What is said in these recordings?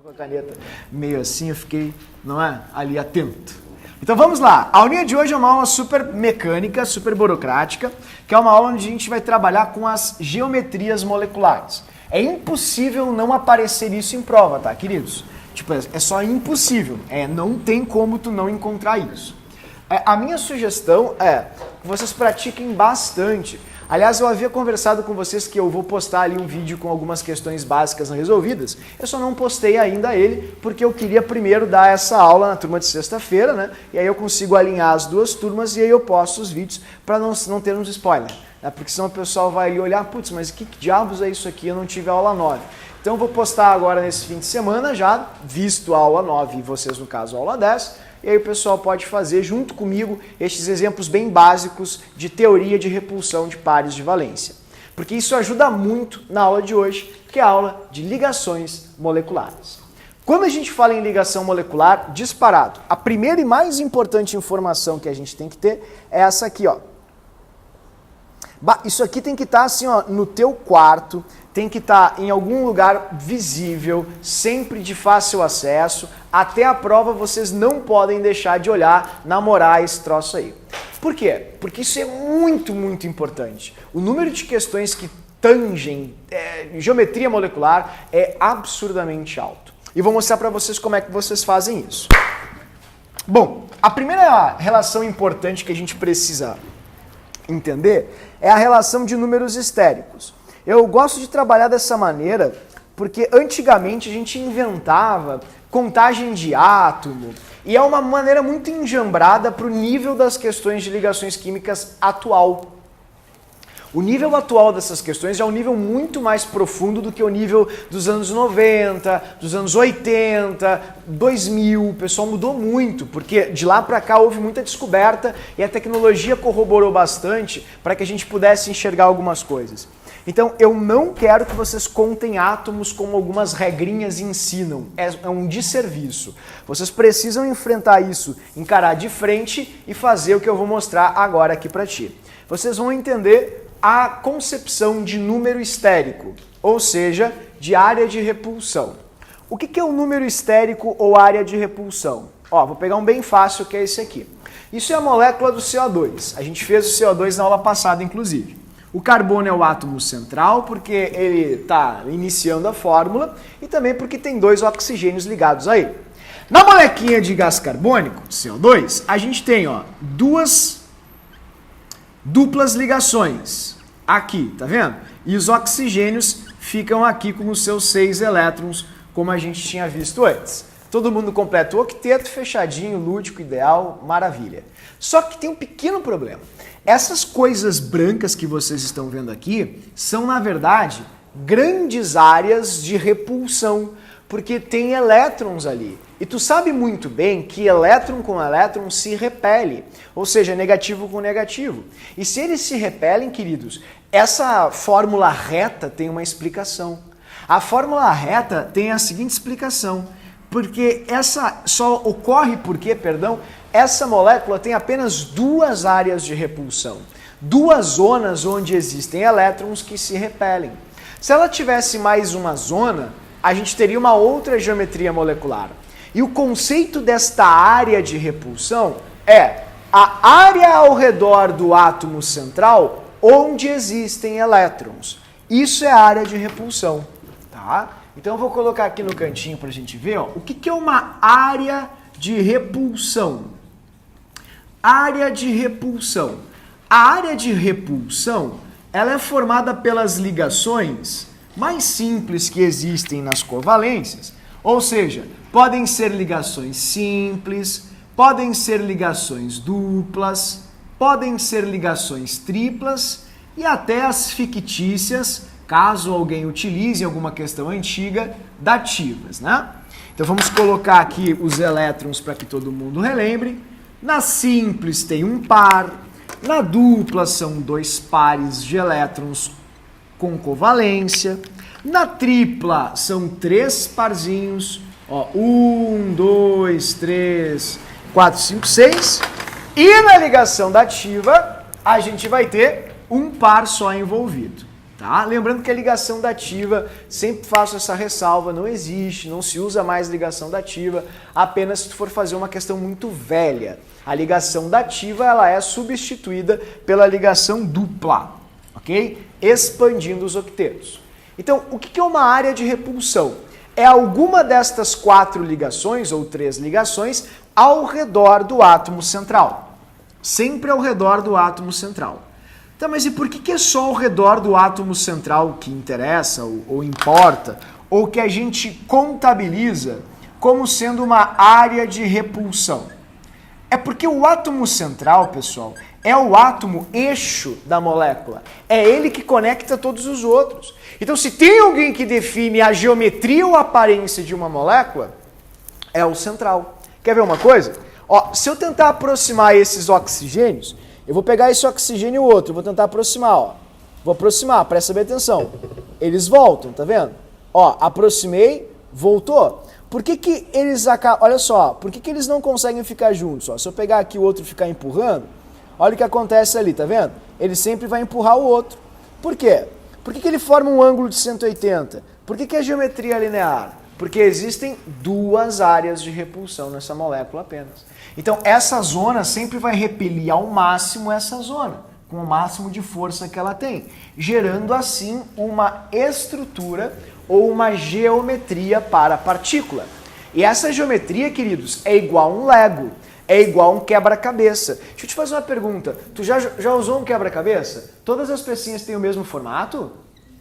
Com a caneta meio assim, eu fiquei, não é, ali atento. Então vamos lá, a aulinha de hoje é uma aula super mecânica, super burocrática, que é uma aula onde a gente vai trabalhar com as geometrias moleculares. É impossível não aparecer isso em prova, tá, queridos? Tipo, é só impossível, não tem como tu não encontrar isso. A minha sugestão é que vocês pratiquem bastante. Aliás, eu havia conversado com vocês que eu vou postar ali um vídeo com algumas questões básicas não resolvidas. Eu só não postei ainda ele, porque eu queria primeiro dar essa aula na turma de sexta-feira, né? E aí eu consigo alinhar as duas turmas e aí eu posto os vídeos para não termos spoiler. Né? Porque senão o pessoal vai ali olhar, putz, mas que diabos é isso aqui? Eu não tive aula 9. Então eu vou postar agora nesse fim de semana já, visto a aula 9 e vocês no caso a aula 10. E aí o pessoal pode fazer junto comigo estes exemplos bem básicos de teoria de repulsão de pares de valência. Porque isso ajuda muito na aula de hoje, que é a aula de ligações moleculares. Quando a gente fala em ligação molecular, disparado, a primeira e mais importante informação que a gente tem que ter é essa aqui, ó. Isso aqui tem que estar assim, ó, no teu quarto, tem que estar em algum lugar visível, sempre de fácil acesso. Até a prova vocês não podem deixar de olhar, namorar esse troço aí. Por quê? Porque isso é muito, muito importante. O número de questões que tangem geometria molecular é absurdamente alto. E vou mostrar para vocês como é que vocês fazem isso. Bom, a primeira relação importante que a gente precisa entender é a relação de números estéricos. Eu gosto de trabalhar dessa maneira porque antigamente a gente inventava contagem de átomo e é uma maneira muito enjambrada para o nível das questões de ligações químicas atual. O nível atual dessas questões já é um nível muito mais profundo do que o nível dos anos 90, dos anos 80, 2000. O pessoal mudou muito, porque de lá para cá houve muita descoberta e a tecnologia corroborou bastante para que a gente pudesse enxergar algumas coisas. Então, eu não quero que vocês contem átomos como algumas regrinhas ensinam. É um desserviço. Vocês precisam enfrentar isso, encarar de frente e fazer o que eu vou mostrar agora aqui para ti. Vocês vão entender a concepção de número estérico, ou seja, de área de repulsão. O que é um número estérico ou área de repulsão? Ó, vou pegar um bem fácil que é esse aqui. Isso é a molécula do CO2. A gente fez o CO2 na aula passada, inclusive. O carbono é o átomo central, porque ele está iniciando a fórmula, e também porque tem dois oxigênios ligados a ele. Na molequinha de gás carbônico, CO2, a gente tem duas duplas ligações. Aqui, tá vendo? E os oxigênios ficam aqui com os seus 6 elétrons, como a gente tinha visto antes. Todo mundo completa o octeto, fechadinho, lúdico, ideal, maravilha. Só que tem um pequeno problema. Essas coisas brancas que vocês estão vendo aqui são, na verdade, grandes áreas de repulsão, porque tem elétrons ali. E tu sabe muito bem que elétron com elétron se repele, ou seja, negativo com negativo. E se eles se repelem, queridos, essa fórmula reta tem uma explicação. A fórmula reta tem a seguinte explicação, porque essa molécula tem apenas duas áreas de repulsão, duas zonas onde existem elétrons que se repelem. Se ela tivesse mais uma zona, a gente teria uma outra geometria molecular. E o conceito desta área de repulsão é a área ao redor do átomo central onde existem elétrons. Isso é a área de repulsão, tá? Então eu vou colocar aqui no cantinho para a gente ver, ó, o que é uma área de repulsão. Área de repulsão. A área de repulsão, ela é formada pelas ligações mais simples que existem nas covalências, ou seja, podem ser ligações simples, podem ser ligações duplas, podem ser ligações triplas e até as fictícias, caso alguém utilize em alguma questão antiga, dativas, né? Então vamos colocar aqui os elétrons para que todo mundo relembre. Na simples tem um par, na dupla são dois pares de elétrons com covalência, na tripla são 3 parzinhos, ó, 1, 2, 3, 4, 5, 6, e na ligação dativa a gente vai ter um par só envolvido. Tá? Lembrando que a ligação dativa, sempre faço essa ressalva, não existe, não se usa mais ligação dativa, apenas se tu for fazer uma questão muito velha. A ligação dativa ela é substituída pela ligação dupla, ok? Expandindo os octetos. Então, o que é uma área de repulsão? É alguma destas 4 ligações, ou 3 ligações, ao redor do átomo central. Sempre ao redor do átomo central. Tá, mas e por que é só ao redor do átomo central que interessa, ou importa, ou que a gente contabiliza como sendo uma área de repulsão? É porque o átomo central, pessoal, é o átomo eixo da molécula. É ele que conecta todos os outros. Então, se tem alguém que define a geometria ou a aparência de uma molécula, é o central. Quer ver uma coisa? Ó, se eu tentar aproximar esses oxigênios, eu vou pegar esse oxigênio e o outro, vou tentar aproximar, ó. Vou aproximar, presta bem atenção. Eles voltam, tá vendo? Ó, aproximei, voltou. Por que eles acabam... Olha só, por que eles não conseguem ficar juntos? Ó, se eu pegar aqui o outro e ficar empurrando, olha o que acontece ali, tá vendo? Ele sempre vai empurrar o outro. Por quê? Por que ele forma um ângulo de 180? Por que a geometria é linear? Porque existem 2 áreas de repulsão nessa molécula apenas. Então, essa zona sempre vai repelir ao máximo essa zona, com o máximo de força que ela tem, gerando assim uma estrutura ou uma geometria para a partícula. E essa geometria, queridos, é igual a um Lego, é igual a um quebra-cabeça. Deixa eu te fazer uma pergunta, tu já usou um quebra-cabeça? Todas as pecinhas têm o mesmo formato?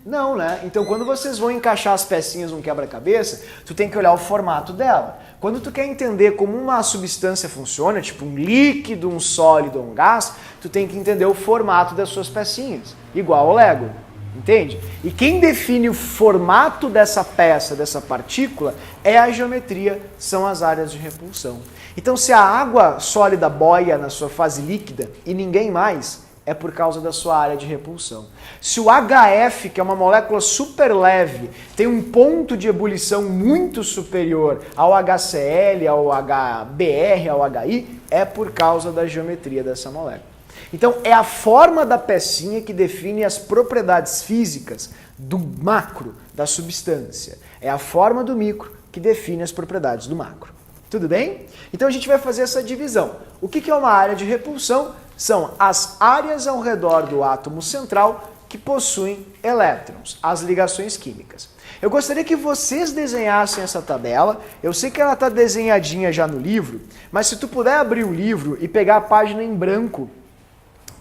Não, né? Então, quando vocês vão encaixar as pecinhas num quebra-cabeça, tu tem que olhar o formato dela. Quando tu quer entender como uma substância funciona, tipo um líquido, um sólido ou um gás, tu tem que entender o formato das suas pecinhas, igual ao Lego, entende? E quem define o formato dessa peça, dessa partícula, é a geometria, são as áreas de repulsão. Então, se a água sólida boia na sua fase líquida e ninguém mais, é por causa da sua área de repulsão. Se o HF, que é uma molécula super leve, tem um ponto de ebulição muito superior ao HCl, ao HBr, ao HI, é por causa da geometria dessa molécula. Então, é a forma da pecinha que define as propriedades físicas do macro, da substância. É a forma do micro que define as propriedades do macro. Tudo bem? Então, a gente vai fazer essa divisão. O que é uma área de repulsão? São as áreas ao redor do átomo central que possuem elétrons, as ligações químicas. Eu gostaria que vocês desenhassem essa tabela. Eu sei que ela está desenhadinha já no livro, mas se tu puder abrir o livro e pegar a página em branco,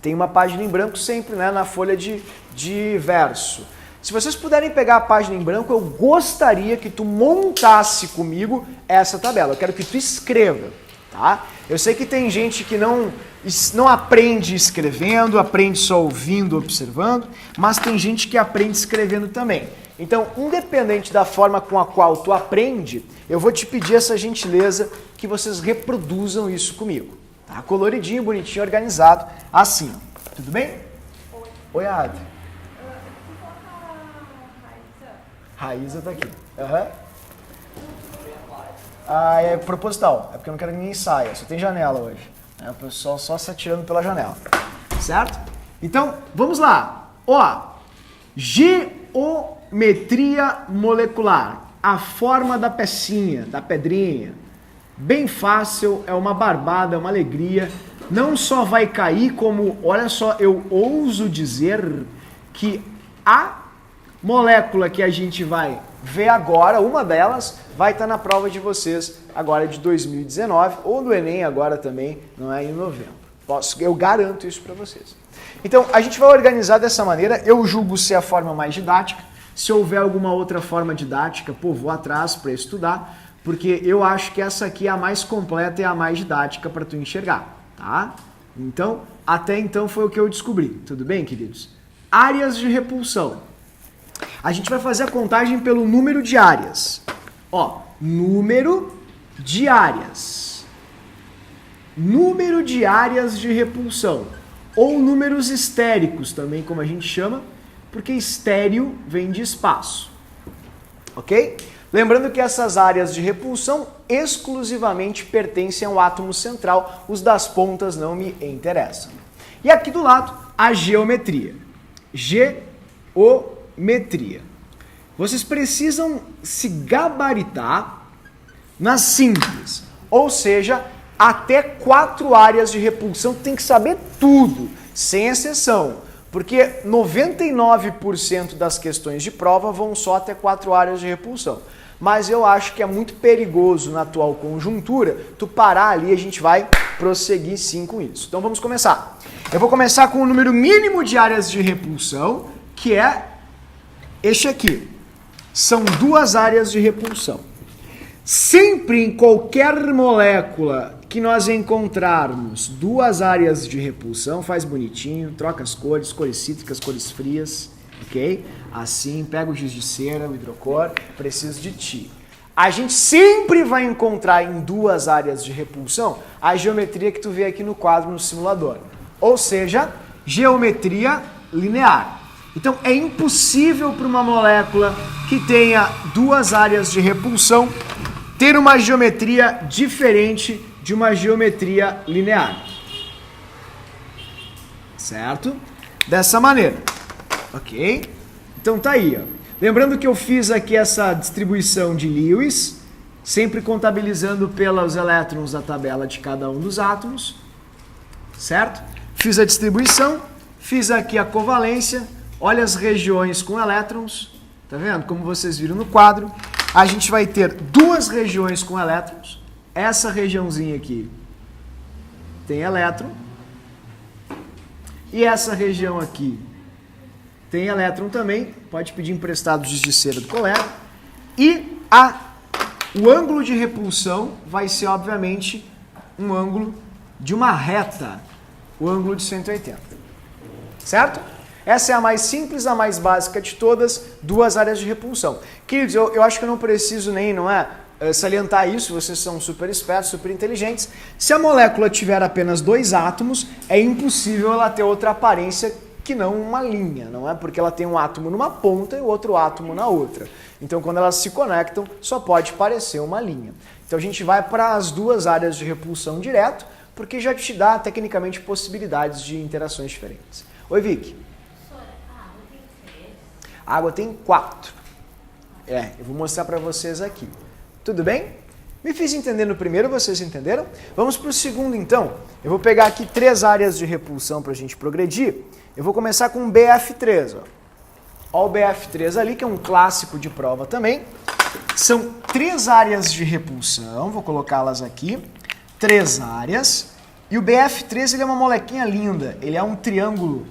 tem uma página em branco sempre, né, na folha de verso. Se vocês puderem pegar a página em branco, eu gostaria que tu montasse comigo essa tabela. Eu quero que tu escreva, tá? Eu sei que tem gente que não aprende escrevendo, aprende só ouvindo, observando, mas tem gente que aprende escrevendo também. Então, independente da forma com a qual tu aprende, eu vou te pedir essa gentileza que vocês reproduzam isso comigo. Tá? Coloridinho, bonitinho, organizado, assim. Ó. Tudo bem? Oi. Oi, Adri. Raíza tá aqui. Aham. Ah, é proposital. É porque eu não quero que ninguém saia. Só tem janela hoje. É o pessoal só se atirando pela janela. Certo? Então, vamos lá. Ó, geometria molecular. A forma da pecinha, da pedrinha. Bem fácil, é uma barbada, é uma alegria. Não só vai cair, como, olha só, eu ouso dizer que a molécula que a gente vai ver agora, uma delas, vai estar na prova de vocês agora de 2019, ou no Enem agora também, não é, em novembro. Eu garanto isso para vocês. Então, a gente vai organizar dessa maneira, eu julgo ser a forma mais didática. Se houver alguma outra forma didática, pô, vou atrás para estudar, porque eu acho que essa aqui é a mais completa e a mais didática para tu enxergar, tá? Então, até então foi o que eu descobri. Tudo bem, queridos? Áreas de repulsão. A gente vai fazer a contagem pelo número de áreas. Ó, número de áreas. Número de áreas de repulsão. Ou números estéricos também, como a gente chama, porque estéreo vem de espaço. Ok? Lembrando que essas áreas de repulsão exclusivamente pertencem ao átomo central, os das pontas não me interessam. E aqui do lado, a geometria. Geometria. geometria. Vocês precisam se gabaritar nas simples, ou seja, até 4 áreas de repulsão, tem que saber tudo, sem exceção, porque 99% das questões de prova vão só até 4 áreas de repulsão. Mas eu acho que é muito perigoso na atual conjuntura tu parar ali e a gente vai prosseguir sim com isso. Então vamos começar. Eu vou começar com o número mínimo de áreas de repulsão, que é este aqui. São 2 áreas de repulsão. Sempre em qualquer molécula que nós encontrarmos 2 áreas de repulsão, faz bonitinho, troca as cores, cores cítricas, cores frias, ok? Assim, pega o giz de cera, o hidrocor, preciso de ti. A gente sempre vai encontrar em 2 áreas de repulsão a geometria que tu vê aqui no quadro no simulador. Ou seja, geometria linear. Então é impossível para uma molécula que tenha 2 áreas de repulsão ter uma geometria diferente de uma geometria linear. Certo? Dessa maneira. Ok? Então tá aí, ó. Lembrando que eu fiz aqui essa distribuição de Lewis, sempre contabilizando pelos elétrons da tabela de cada um dos átomos. Certo? Fiz a distribuição, fiz aqui a covalência, olha as regiões com elétrons, tá vendo? Como vocês viram no quadro, a gente vai ter 2 regiões com elétrons. Essa regiãozinha aqui tem elétron. E essa região aqui tem elétron também. Pode pedir emprestado giz de cera do colega. E o ângulo de repulsão vai ser, obviamente, um ângulo de uma reta. O ângulo de 180. Certo? Essa é a mais simples, a mais básica de todas, 2 áreas de repulsão. Queridos, eu acho que eu não preciso nem, salientar isso, vocês são super espertos, super inteligentes. Se a molécula tiver apenas 2 átomos, é impossível ela ter outra aparência que não uma linha, não é? Porque ela tem um átomo numa ponta e o outro átomo na outra. Então, quando elas se conectam, só pode parecer uma linha. Então, a gente vai para as 2 áreas de repulsão direto, porque já te dá, tecnicamente, possibilidades de interações diferentes. Oi, Vicky. A água tem 4. Eu vou mostrar para vocês aqui. Tudo bem? Me fiz entender no primeiro, vocês entenderam? Vamos para o segundo, então. Eu vou pegar aqui 3 áreas de repulsão para a gente progredir. Eu vou começar com o BF3. Ó, o BF3 ali, que é um clássico de prova também. São 3 áreas de repulsão, vou colocá-las aqui. 3 áreas. E o BF3 ele é uma molequinha linda. Ele é um triângulo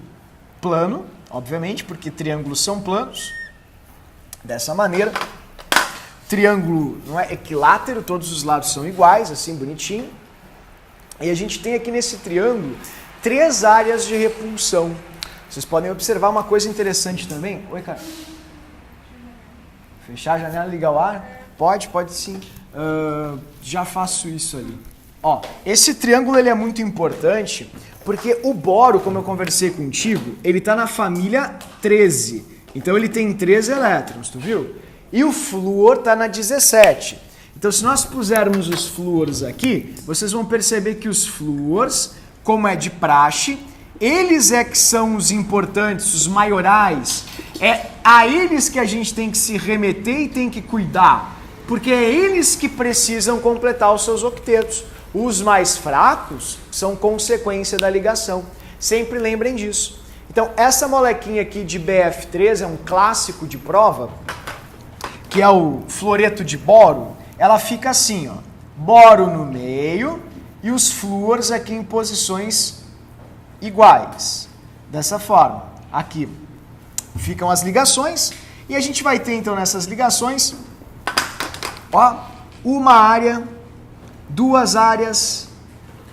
plano, obviamente, porque triângulos são planos. Dessa maneira. Triângulo não é equilátero, todos os lados são iguais, assim, bonitinho. E a gente tem aqui nesse triângulo 3 áreas de repulsão. Vocês podem observar uma coisa interessante também. Oi, cara. Fechar a janela e ligar o ar? Pode sim. Já faço isso ali. Ó, esse triângulo ele é muito importante porque o boro, como eu conversei contigo, ele está na família 13. Então ele tem 13 elétrons, tu viu? E o flúor está na 17. Então, se nós pusermos os flúores aqui, vocês vão perceber que os flúores, como é de praxe, eles é que são os importantes, os maiorais. É a eles que a gente tem que se remeter e tem que cuidar, porque é eles que precisam completar os seus octetos. Os mais fracos são consequência da ligação. Sempre lembrem disso. Então, essa molequinha aqui de BF3 é um clássico de prova, que é o fluoreto de boro. Ela fica assim, ó, boro no meio e os flúores aqui em posições iguais. Dessa forma, aqui ficam as ligações e a gente vai ter então nessas ligações, ó, uma área, 2 áreas,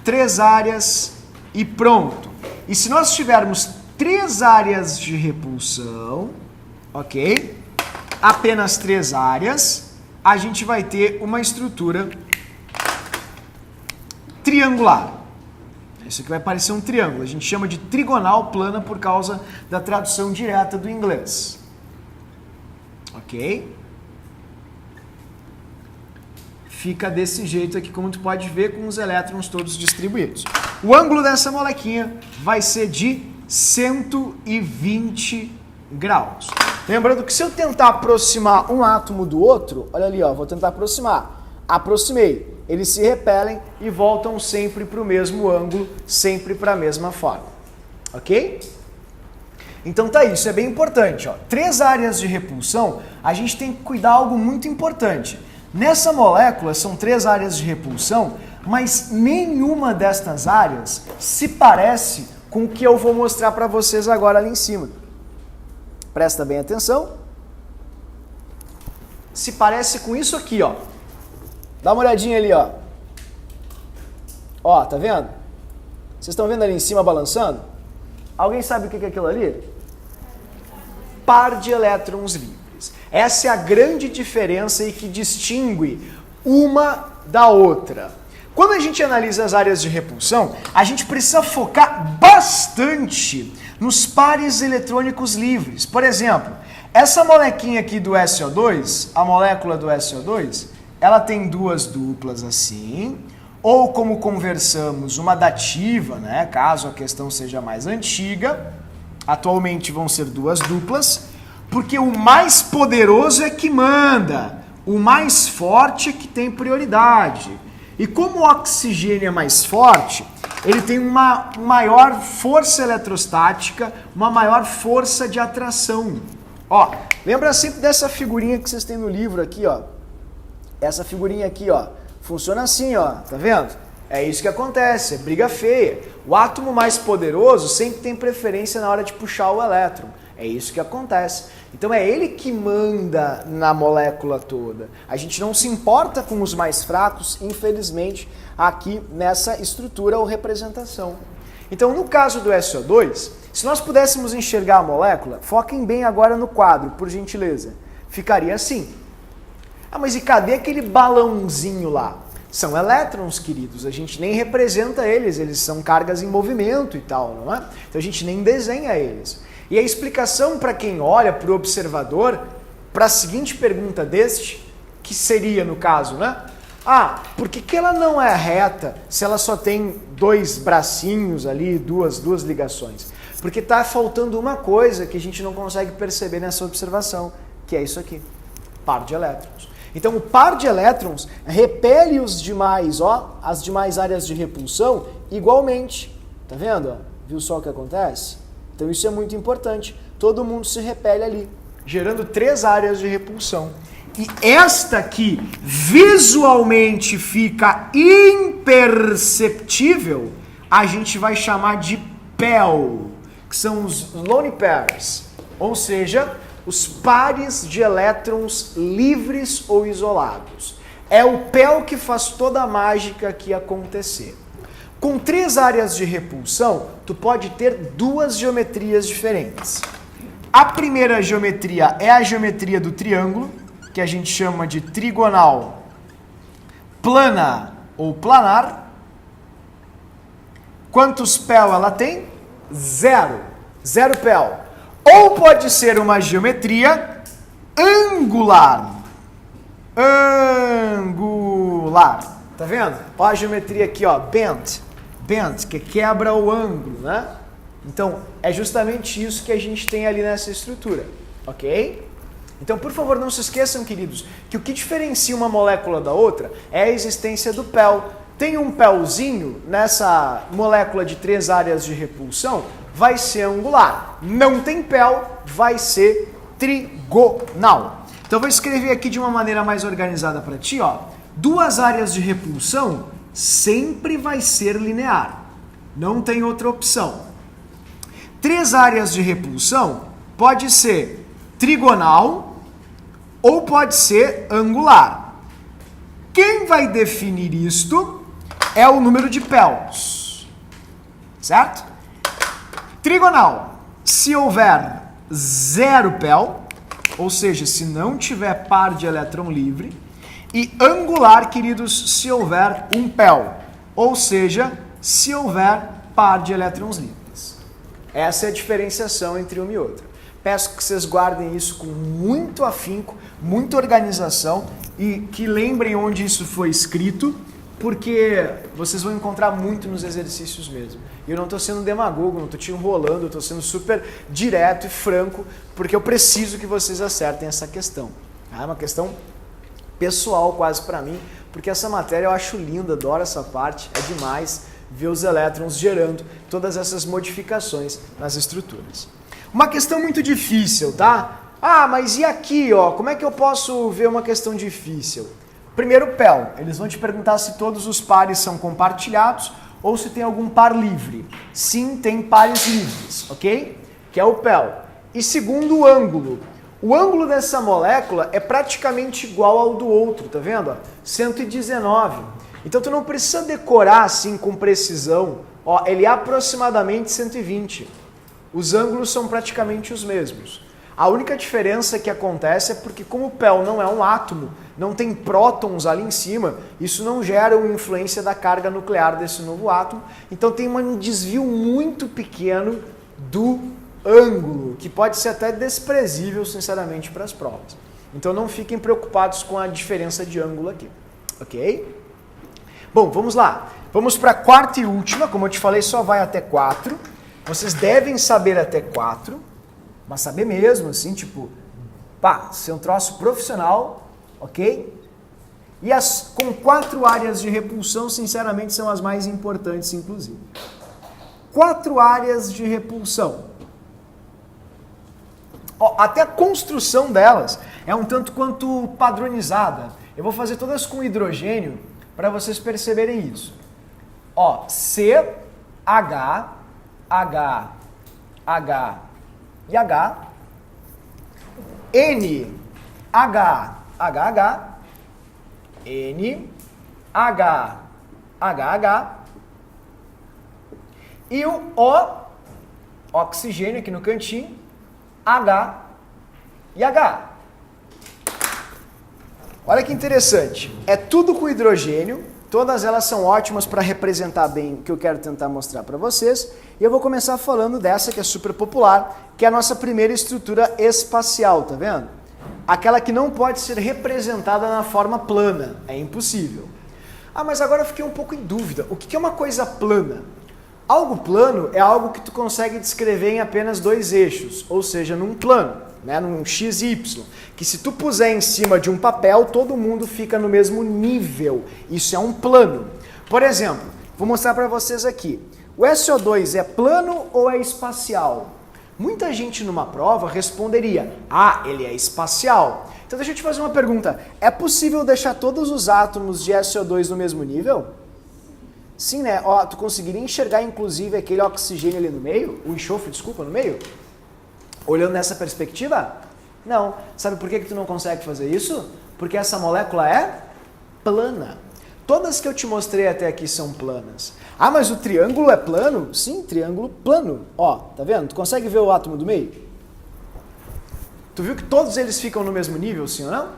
3 áreas e pronto. E se nós tivermos 3 áreas de repulsão, ok? Apenas 3 áreas, a gente vai ter uma estrutura triangular. Isso aqui vai parecer um triângulo. A gente chama de trigonal plana por causa da tradução direta do inglês. Ok? Fica desse jeito aqui, como tu pode ver, com os elétrons todos distribuídos. O ângulo dessa molequinha vai ser de 120 graus. Lembrando que se eu tentar aproximar um átomo do outro, olha ali, ó, vou tentar aproximar. Aproximei. Eles se repelem e voltam sempre para o mesmo ângulo, sempre para a mesma forma. Ok? Então tá, isso é bem importante. Ó. 3 áreas de repulsão, a gente tem que cuidar algo muito importante. Nessa molécula são 3 áreas de repulsão, mas nenhuma destas áreas se parece com o que eu vou mostrar para vocês agora ali em cima. Presta bem atenção. Se parece com isso aqui, ó. Dá uma olhadinha ali, ó. Ó, tá vendo? Vocês estão vendo ali em cima balançando? Alguém sabe o que é aquilo ali? Par de elétrons livres. Essa é a grande diferença e que distingue uma da outra. Quando a gente analisa as áreas de repulsão, a gente precisa focar bastante nos pares eletrônicos livres. Por exemplo, essa molequinha aqui do SO2, a molécula do SO2, ela tem 2 duplas assim, ou como conversamos, uma dativa, né, caso a questão seja mais antiga. Atualmente vão ser 2 duplas, porque o mais poderoso é que manda, o mais forte é que tem prioridade. E como o oxigênio é mais forte, ele tem uma maior força eletrostática, uma maior força de atração. Ó, lembra sempre dessa figurinha que vocês têm no livro aqui, ó. Essa figurinha aqui, ó, funciona assim, ó, tá vendo? É isso que acontece, é briga feia. O átomo mais poderoso sempre tem preferência na hora de puxar o elétron. É isso que acontece. Então é ele que manda na molécula toda. A gente não se importa com os mais fracos, infelizmente, aqui nessa estrutura ou representação. Então no caso do SO2, se nós pudéssemos enxergar a molécula, foquem bem agora no quadro, por gentileza. Ficaria assim. Ah, mas e cadê aquele balãozinho lá? São elétrons, queridos, a gente nem representa eles, eles são cargas em movimento e tal, não é? Então a gente nem desenha eles. E a explicação para quem olha, para o observador, para a seguinte pergunta deste, que seria no caso, né? Ah, por que ela não é reta se ela só tem 2 bracinhos ali, duas ligações? Porque está faltando uma coisa que a gente não consegue perceber nessa observação, que é isso aqui, par de elétrons. Então o par de elétrons repele os demais, ó, as demais áreas de repulsão igualmente. Tá vendo? Ó? Viu só o que acontece? Então isso é muito importante. Todo mundo se repele ali, gerando 3 áreas de repulsão. E esta aqui visualmente fica imperceptível, a gente vai chamar de PEL, que são os lone pairs, ou seja, os pares de elétrons livres ou isolados. É o PEL que faz toda a mágica aqui acontecer. Com 3 áreas de repulsão, tu pode ter 2 geometrias diferentes. A primeira geometria é a geometria do triângulo, que a gente chama de trigonal plana ou planar. Quantos PEL ela tem? 0. 0 PEL. Ou pode ser uma geometria angular. Angular. Tá vendo? Ó a geometria aqui, ó, bent, que quebra o ângulo, né? Então, é justamente isso que a gente tem ali nessa estrutura, ok? Então, por favor, não se esqueçam, queridos, que o que diferencia uma molécula da outra é a existência do PEL. Tem um PELzinho nessa molécula de 3 áreas de repulsão, vai ser angular. Não tem PEL, vai ser trigonal. Então, eu vou escrever aqui de uma maneira mais organizada para ti, ó. 2 áreas de repulsão sempre vai ser linear. Não tem outra opção. 3 áreas de repulsão pode ser trigonal ou pode ser angular. Quem vai definir isto é o número de PELs. Certo? Trigonal, se houver 0 PEL, ou seja, se não tiver par de elétron livre, e angular, queridos, se houver 1 PEL, ou seja, se houver par de elétrons livres. Essa é a diferenciação entre uma e outra. Peço que vocês guardem isso com muito afinco, muita organização e que lembrem onde isso foi escrito porque vocês vão encontrar muito nos exercícios mesmo. E eu não estou sendo demagogo, não estou te enrolando, eu estou sendo super direto e franco, porque eu preciso que vocês acertem essa questão. É uma questão pessoal quase para mim, porque essa matéria eu acho linda, adoro essa parte, é demais ver os elétrons gerando todas essas modificações nas estruturas. Uma questão muito difícil, tá? Ah, mas e aqui, ó? Como é que eu posso ver uma questão difícil? Primeiro, PEL. Eles vão te perguntar se todos os pares são compartilhados ou se tem algum par livre. Sim, tem pares livres, ok? Que é o PEL. E segundo, o ângulo. O ângulo dessa molécula é praticamente igual ao do outro, tá vendo? 119. Então tu não precisa decorar assim com precisão. Ó, ele é aproximadamente 120. Os ângulos são praticamente os mesmos. A única diferença que acontece é porque como o PEL não é um átomo, não tem prótons ali em cima, isso não gera uma influência da carga nuclear desse novo átomo, então tem um desvio muito pequeno do ângulo, que pode ser até desprezível, sinceramente, para as provas. Então não fiquem preocupados com a diferença de ângulo aqui, ok? Bom, vamos lá. Vamos para a quarta e última, como eu te falei, só vai até 4. Vocês devem saber até 4. Mas saber mesmo, assim, tipo, pá, ser um troço profissional, ok? E as com 4 áreas de repulsão, sinceramente, são as mais importantes, inclusive. 4 áreas de repulsão. Ó, até a construção delas é um tanto quanto padronizada. Eu vou fazer todas com hidrogênio para vocês perceberem isso. Ó, C, H, H, H e H, N, H, H, H, N, H, H, H, e o O, oxigênio aqui no cantinho, H e H. Olha que interessante, é tudo com hidrogênio, todas elas são ótimas para representar bem o que eu quero tentar mostrar para vocês, e eu vou começar falando dessa que é super popular, que é a nossa primeira estrutura espacial, tá vendo? Aquela que não pode ser representada na forma plana, é impossível. Ah, mas agora eu fiquei um pouco em dúvida, o que é uma coisa plana? Algo plano é algo que tu consegue descrever em apenas 2 eixos, ou seja, num plano, né, num x e y, que se tu puser em cima de um papel, todo mundo fica no mesmo nível. Isso é um plano. Por exemplo, vou mostrar para vocês aqui. O SO2 é plano ou é espacial? Muita gente numa prova responderia, ah, ele é espacial. Então deixa eu te fazer uma pergunta, é possível deixar todos os átomos de SO2 no mesmo nível? Sim, né? Ó, tu conseguiria enxergar inclusive aquele oxigênio ali no meio? O enxofre, desculpa, no meio? Olhando nessa perspectiva? Não. Sabe por que tu não consegue fazer isso? Porque essa molécula é plana. Todas que eu te mostrei até aqui são planas. Ah, mas o triângulo é plano? Sim, triângulo plano. Ó, tá vendo? Tu consegue ver o átomo do meio? Tu viu que todos eles ficam no mesmo nível, sim ou não?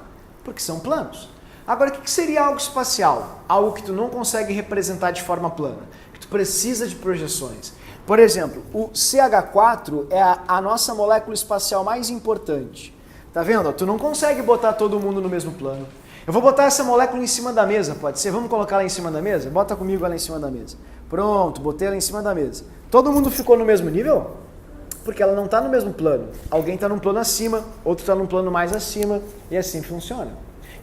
Porque são planos. Agora, o que seria algo espacial? Algo que tu não consegue representar de forma plana, que tu precisa de projeções. Por exemplo, o CH4 é a nossa molécula espacial mais importante. Tá vendo? Tu não consegue botar todo mundo no mesmo plano. Eu vou botar essa molécula em cima da mesa, pode ser? Vamos colocar ela em cima da mesa? Bota comigo ela em cima da mesa. Pronto, botei ela em cima da mesa. Todo mundo ficou no mesmo nível? Porque ela não está no mesmo plano. Alguém está num plano acima, outro está num plano mais acima, e assim funciona.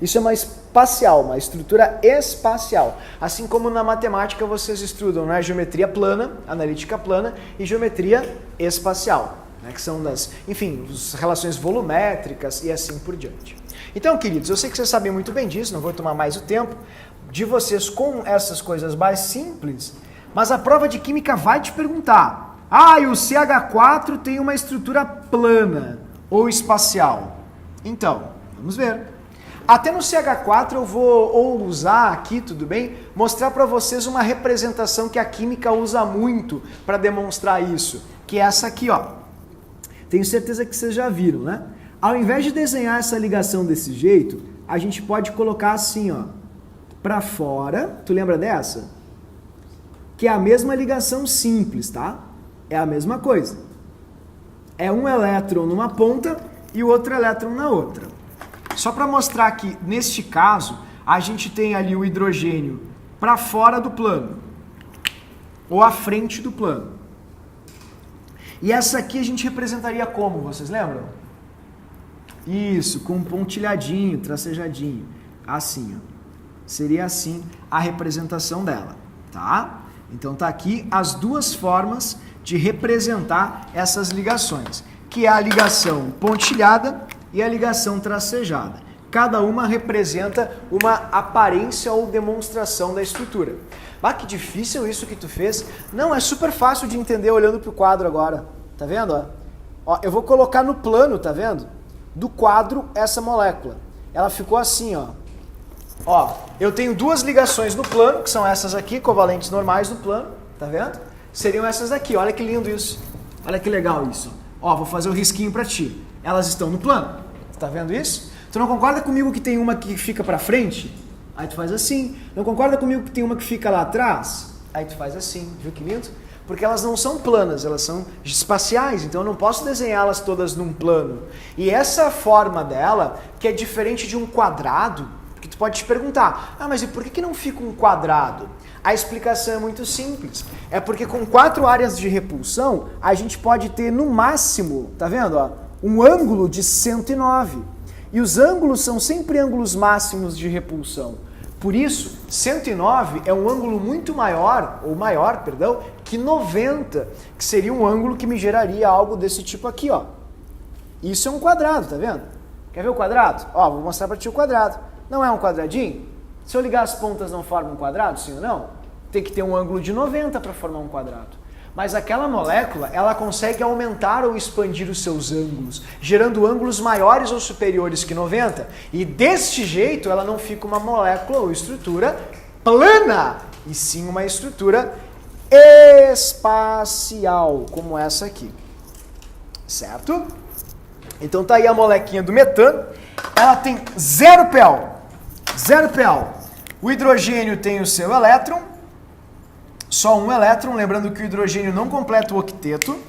Isso é uma espacial, uma estrutura espacial. Assim como na matemática vocês estudam, né, geometria plana, analítica plana e geometria espacial, né, que são das, enfim, as relações volumétricas e assim por diante. Então, queridos, eu sei que vocês sabem muito bem disso, não vou tomar mais o tempo de vocês com essas coisas mais simples, mas a prova de química vai te perguntar, ah, e o CH4 tem uma estrutura plana ou espacial? Então, vamos ver. Até no CH4 eu vou usar aqui, tudo bem, mostrar para vocês uma representação que a química usa muito para demonstrar isso, que é essa aqui, ó. Tenho certeza que vocês já viram, né? Ao invés de desenhar essa ligação desse jeito, a gente pode colocar assim, ó, para fora, tu lembra dessa? Que é a mesma ligação simples, tá? É a mesma coisa. É um elétron numa ponta e o outro elétron na outra. Só para mostrar que, neste caso, a gente tem ali o hidrogênio para fora do plano, ou à frente do plano. E essa aqui a gente representaria como, vocês lembram? Isso, com um pontilhadinho, tracejadinho, assim, ó. Seria assim a representação dela, tá? Então tá aqui as duas formas de representar essas ligações, que é a ligação pontilhada e a ligação tracejada. Cada uma representa uma aparência ou demonstração da estrutura. Ah, que difícil isso que tu fez. Não, é super fácil de entender olhando para o quadro agora. Tá vendo? Ó, eu vou colocar no plano, tá vendo? Do quadro essa molécula. Ela ficou assim, ó. Ó, eu tenho duas ligações no plano, que são essas aqui, covalentes normais no plano, tá vendo? Seriam essas aqui, olha que lindo isso. Olha que legal isso. Ó, vou fazer o risquinho pra ti. Elas estão no plano, tá vendo isso? Tu não concorda comigo que tem uma que fica pra frente? Aí tu faz assim. Não concorda comigo que tem uma que fica lá atrás? Aí tu faz assim, viu que lindo? Porque elas não são planas, elas são espaciais, então eu não posso desenhá-las todas num plano. E essa forma dela, que é diferente de um quadrado, porque tu pode te perguntar, ah, mas e por que não fica um quadrado? A explicação é muito simples. É porque com 4 áreas de repulsão, a gente pode ter no máximo, tá vendo? Ó, um ângulo de 109. E os ângulos são sempre ângulos máximos de repulsão. Por isso, 109 é um ângulo muito maior, ou maior, perdão, que 90, que seria um ângulo que me geraria algo desse tipo aqui, ó. Isso é um quadrado, tá vendo? Quer ver o quadrado? Ó, vou mostrar pra ti o quadrado. Não é um quadradinho? Se eu ligar as pontas não forma um quadrado, sim ou não? Tem que ter um ângulo de 90 para formar um quadrado. Mas aquela molécula, ela consegue aumentar ou expandir os seus ângulos, gerando ângulos maiores ou superiores que 90. E deste jeito, ela não fica uma molécula ou estrutura plana, e sim uma estrutura espacial, como essa aqui. Certo? Então tá aí a molequinha do metano. Ela tem 0 PeO. 0 PeO. O hidrogênio tem o seu elétron. Só um elétron, lembrando que o hidrogênio não completa o octeto.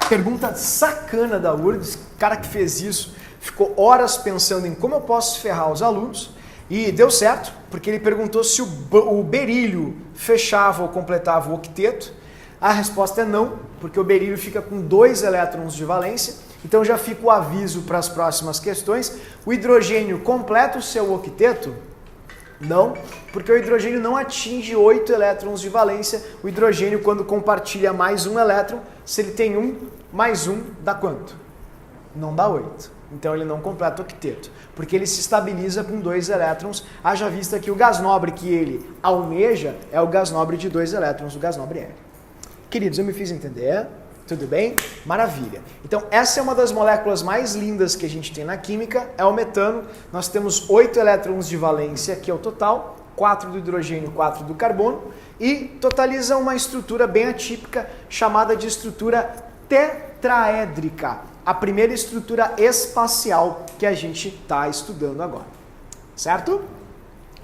Pergunta sacana da URGS, o cara que fez isso ficou horas pensando em como eu posso ferrar os alunos, e deu certo, porque ele perguntou se o berílio fechava ou completava o octeto. A resposta é não, porque o berílio fica com 2 elétrons de valência, então já fica o aviso para as próximas questões. O hidrogênio completa o seu octeto? Não, porque o hidrogênio não atinge 8 elétrons de valência. O hidrogênio, quando compartilha mais um elétron, se ele tem 1, mais 1 dá quanto? Não dá 8. Então ele não completa o octeto, porque ele se estabiliza com 2 elétrons, haja vista que o gás nobre que ele almeja é o gás nobre de 2 elétrons, o gás nobre L. Queridos, eu me fiz entender? Tudo bem? Maravilha. Então essa é uma das moléculas mais lindas que a gente tem na química, é o metano. Nós temos 8 elétrons de valência, que é o total, 4 do hidrogênio, 4 do carbono, e totaliza uma estrutura bem atípica, chamada de estrutura tetraédrica, a primeira estrutura espacial que a gente está estudando agora. Certo?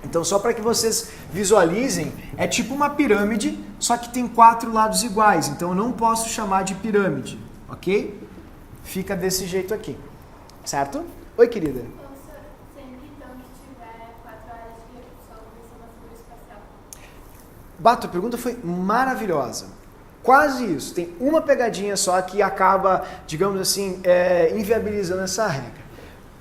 Então, só para que vocês visualizem, é tipo uma pirâmide, só que tem 4 lados iguais, então eu não posso chamar de pirâmide, ok? Fica desse jeito aqui, certo? Oi, querida. Sempre então que tiver 4 áreas de repulsão, vai ser uma figura espacial. Bato, a pergunta foi maravilhosa. Quase isso. Tem uma pegadinha só que acaba, digamos assim, inviabilizando essa regra.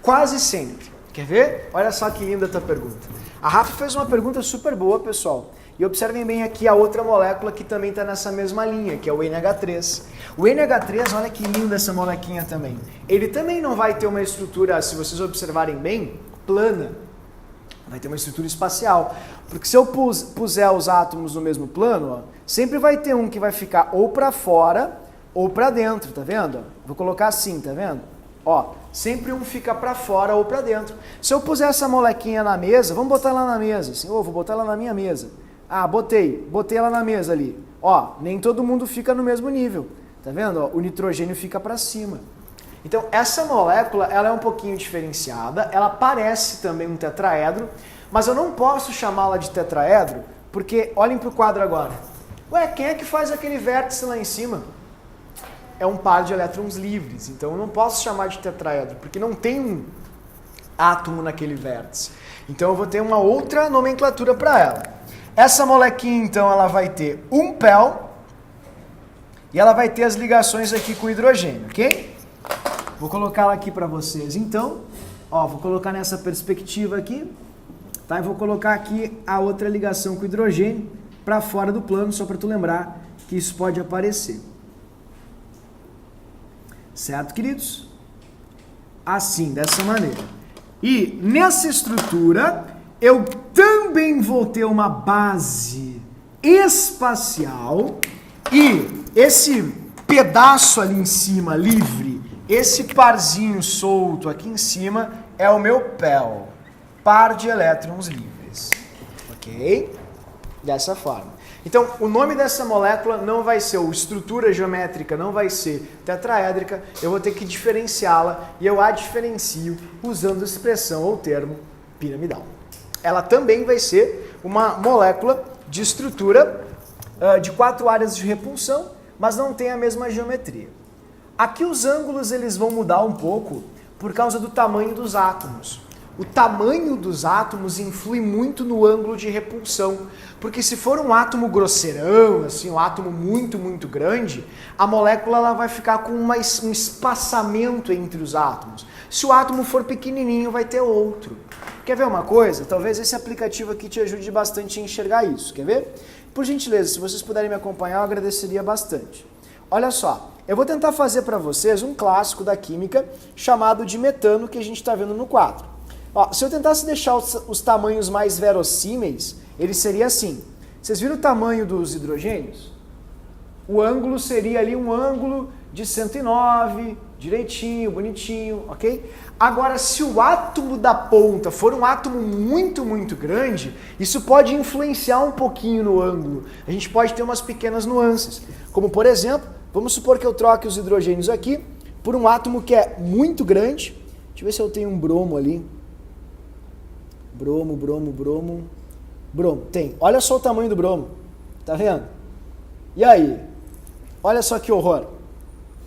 Quase sempre. Quer ver? Olha só que linda a tua pergunta. A Rafa fez uma pergunta super boa, pessoal. E observem bem aqui a outra molécula que também está nessa mesma linha, que é o NH3. O NH3, olha que linda essa molequinha também. Ele também não vai ter uma estrutura, se vocês observarem bem, plana. Vai ter uma estrutura espacial. Porque se eu puser os átomos no mesmo plano, ó, sempre vai ter um que vai ficar ou para fora ou para dentro, tá vendo? Vou colocar assim, tá vendo? Ó, sempre um fica para fora ou para dentro. Se eu puser essa molequinha na mesa, vamos botar ela na mesa. Assim, vou botar ela na minha mesa. Ah, botei ela na mesa ali. Ó, nem todo mundo fica no mesmo nível. Tá vendo? Ó, o nitrogênio fica para cima. Então, essa molécula, ela é um pouquinho diferenciada. Ela parece também um tetraedro, mas eu não posso chamá-la de tetraedro, porque, olhem para o quadro agora. Ué, quem é que faz aquele vértice lá em cima? É um par de elétrons livres, então eu não posso chamar de tetraedro, porque não tem um átomo naquele vértice. Então eu vou ter uma outra nomenclatura para ela. Essa molequinha, então, ela vai ter um PEL e ela vai ter as ligações aqui com o hidrogênio, ok? Vou colocá-la aqui para vocês, então. Ó, vou colocar nessa perspectiva aqui, tá? E vou colocar aqui a outra ligação com o hidrogênio para fora do plano, só para tu lembrar que isso pode aparecer. Certo, queridos? Assim, dessa maneira. E nessa estrutura, eu também vou ter uma base espacial e esse pedaço ali em cima, livre, esse parzinho solto aqui em cima é o meu PEL, par de elétrons livres, ok? Dessa forma. Então, o nome dessa molécula não vai ser, ou estrutura geométrica não vai ser tetraédrica, eu vou ter que diferenciá-la e eu a diferencio usando a expressão ou termo piramidal. Ela também vai ser uma molécula de estrutura de 4 áreas de repulsão, mas não tem a mesma geometria. Aqui os ângulos eles vão mudar um pouco por causa do tamanho dos átomos. O tamanho dos átomos influi muito no ângulo de repulsão, porque se for um átomo grosseirão, assim, um átomo muito grande, a molécula ela vai ficar com um espaçamento entre os átomos. Se o átomo for pequenininho, vai ter outro. Quer ver uma coisa? Talvez esse aplicativo aqui te ajude bastante a enxergar isso. Quer ver? Por gentileza, se vocês puderem me acompanhar, eu agradeceria bastante. Olha só, eu vou tentar fazer para vocês um clássico da química chamado de metano que a gente está vendo no quadro. Ó, se eu tentasse deixar os tamanhos mais verossímeis, ele seria assim. Vocês viram o tamanho dos hidrogênios? O ângulo seria ali um ângulo de 109, direitinho, bonitinho, ok? Agora, se o átomo da ponta for um átomo muito grande, isso pode influenciar um pouquinho no ângulo. A gente pode ter umas pequenas nuances. Como, por exemplo, vamos supor que eu troque os hidrogênios aqui por um átomo que é muito grande. Deixa eu ver se eu tenho um bromo ali. Bromo. Tem. Olha só o tamanho do bromo. Tá vendo? E aí? Olha só que horror.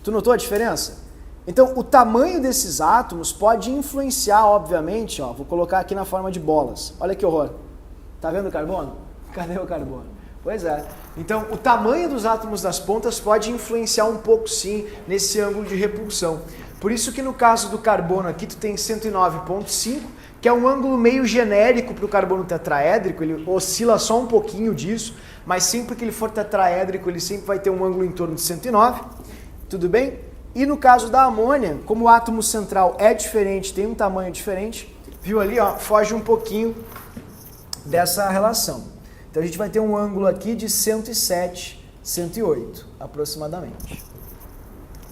Tu notou a diferença? Então, o tamanho desses átomos pode influenciar, obviamente, ó, vou colocar aqui na forma de bolas. Olha que horror. Tá vendo o carbono? Cadê o carbono? Pois é. Então, o tamanho dos átomos das pontas pode influenciar um pouco, sim, nesse ângulo de repulsão. Por isso que no caso do carbono aqui, tu tem 109,5, que é um ângulo meio genérico para o carbono tetraédrico, ele oscila só um pouquinho disso, mas sempre que ele for tetraédrico, ele sempre vai ter um ângulo em torno de 109, tudo bem? E no caso da amônia, como o átomo central é diferente, tem um tamanho diferente, viu ali, ó, foge um pouquinho dessa relação. Então a gente vai ter um ângulo aqui de 107, 108, aproximadamente,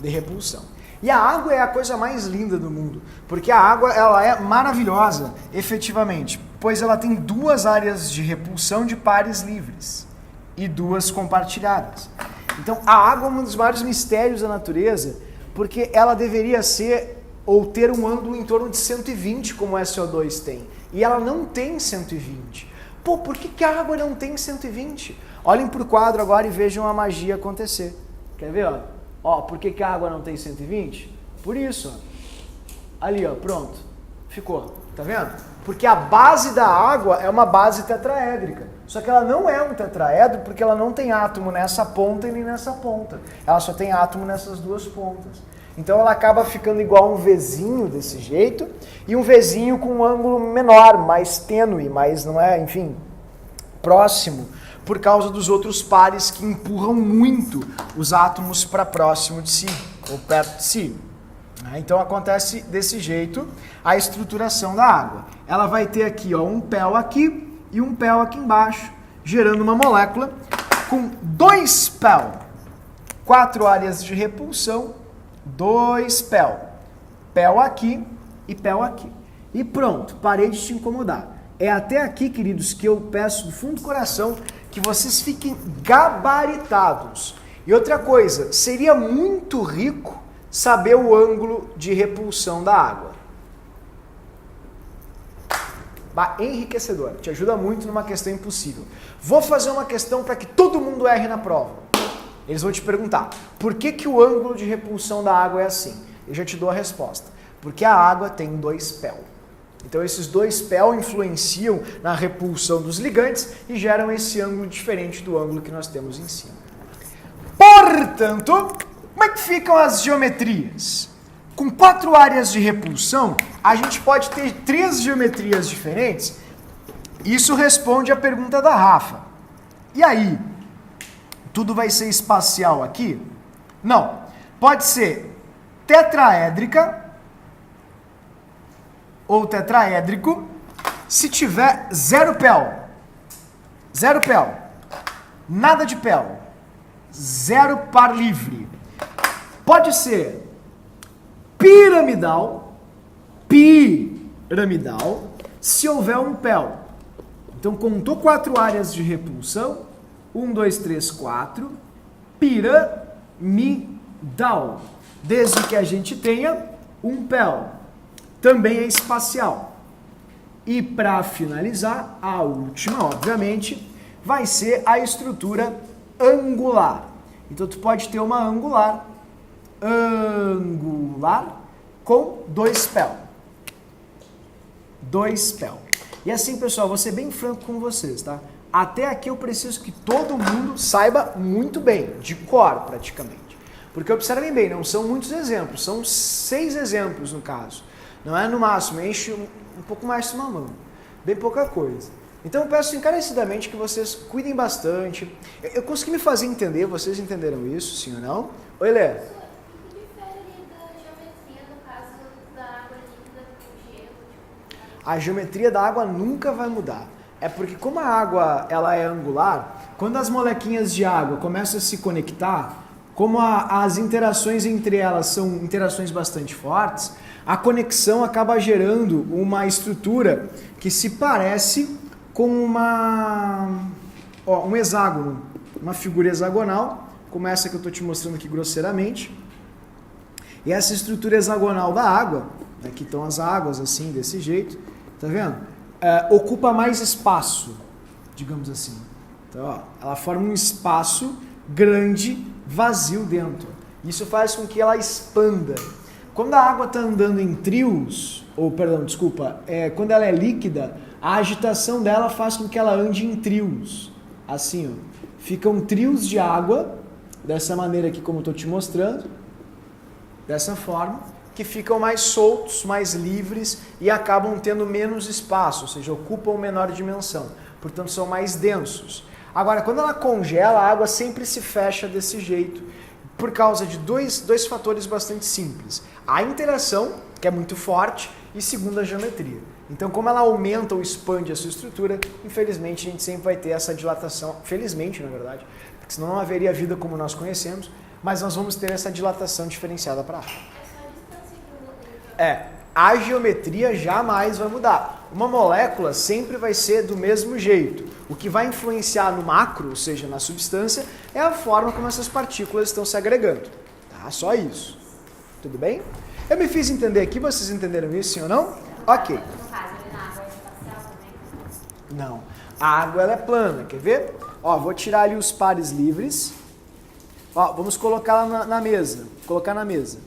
de repulsão. E a água é a coisa mais linda do mundo, porque a água ela é maravilhosa, efetivamente, pois ela tem 2 áreas de repulsão de pares livres e 2 compartilhadas. Então a água é um dos maiores mistérios da natureza, porque ela deveria ser ou ter um ângulo em torno de 120, como o SO2 tem, e ela não tem 120. Pô, por que a água não tem 120? Olhem para o quadro agora e vejam a magia acontecer. Quer ver, ó? Ó, por que a água não tem 120? Por isso, ó. Ali, ó, pronto. Ficou. Tá vendo? Porque a base da água é uma base tetraédrica. Só que ela não é um tetraedro porque ela não tem átomo nessa ponta e nem nessa ponta. Ela só tem átomo nessas 2 pontas. Então ela acaba ficando igual um Vzinho desse jeito e um Vzinho com um ângulo menor, mais tênue, mas não é, enfim, próximo, por causa dos outros pares que empurram muito os átomos para próximo de si, ou perto de si. Então acontece desse jeito a estruturação da água. Ela vai ter aqui, ó, um PEL aqui e um PEL aqui embaixo, gerando uma molécula com 2 PEL, 4 áreas de repulsão, 2 PEL, PEL aqui e PEL aqui. E pronto, parei de te incomodar. É até aqui, queridos, que eu peço do fundo do coração que vocês fiquem gabaritados. E outra coisa, seria muito rico saber o ângulo de repulsão da água. Enriquecedor, te ajuda muito numa questão impossível. Vou fazer uma questão para que todo mundo erre na prova. Eles vão te perguntar, por que o ângulo de repulsão da água é assim? Eu já te dou a resposta. Porque a água tem 2 PEL. Então esses dois pel influenciam na repulsão dos ligantes e geram esse ângulo diferente do ângulo que nós temos em cima. Portanto, como é que ficam as geometrias? Com 4 áreas de repulsão, a gente pode ter 3 geometrias diferentes. Isso responde à pergunta da Rafa. E aí? Tudo vai ser espacial aqui? Não. Pode ser tetraédrica ou tetraédrico se tiver 0 pel. 0 pel. Nada de pel. 0 par livre. Pode ser piramidal, se houver um pel. Então, contou 4 áreas de repulsão. 1, 2, 3, 4. Piramidal. Desde que a gente tenha um pel. Também é espacial. E para finalizar, a última, obviamente, vai ser a estrutura angular. Então, tu pode ter uma angular com 2 pel. 2 pel. E assim, pessoal, vou ser bem franco com vocês, tá? Até aqui eu preciso que todo mundo saiba muito bem, de cor praticamente. Porque observem bem, não são muitos exemplos, são 6 exemplos no caso. Não é no máximo, enche um pouco mais de uma mão. Bem pouca coisa. Então eu peço encarecidamente que vocês cuidem bastante. Eu consegui me fazer entender, vocês entenderam isso, sim ou não? Oi, Lê. A geometria da água nunca vai mudar. É porque como a água ela é angular, quando as molequinhas de água começam a se conectar, como as interações entre elas são interações bastante fortes, a conexão acaba gerando uma estrutura que se parece com um hexágono, uma figura hexagonal, como essa que eu estou te mostrando aqui grosseiramente. E essa estrutura hexagonal da água, aqui estão as águas assim, desse jeito, tá vendo? Ocupa mais espaço, digamos assim. Então, ó, ela forma um espaço grande, vazio dentro. Isso faz com que ela expanda. Quando a água está andando em trios, quando ela é líquida, a agitação dela faz com que ela ande em trios. Assim, ó, ficam trios de água, dessa maneira aqui como eu estou te mostrando, dessa forma, que ficam mais soltos, mais livres e acabam tendo menos espaço, ou seja, ocupam menor dimensão, portanto são mais densos. Agora, quando ela congela, a água sempre se fecha desse jeito, por causa de dois fatores bastante simples. A interação, que é muito forte, e segundo, a geometria. Então, como ela aumenta ou expande a sua estrutura, infelizmente a gente sempre vai ter essa dilatação, felizmente, na verdade, porque senão não haveria vida como nós conhecemos, mas nós vamos ter essa dilatação diferenciada para a água. A geometria jamais vai mudar. Uma molécula sempre vai ser do mesmo jeito. O que vai influenciar no macro, ou seja, na substância, é a forma como essas partículas estão se agregando. Tá? Só isso. Tudo bem? Eu me fiz entender aqui, vocês entenderam isso, sim ou não? Ok. No caso, a água é espacial também? Não. A água ela é plana, quer ver? Ó, vou tirar ali os pares livres. Ó, vamos colocar lá na mesa. Colocar na mesa.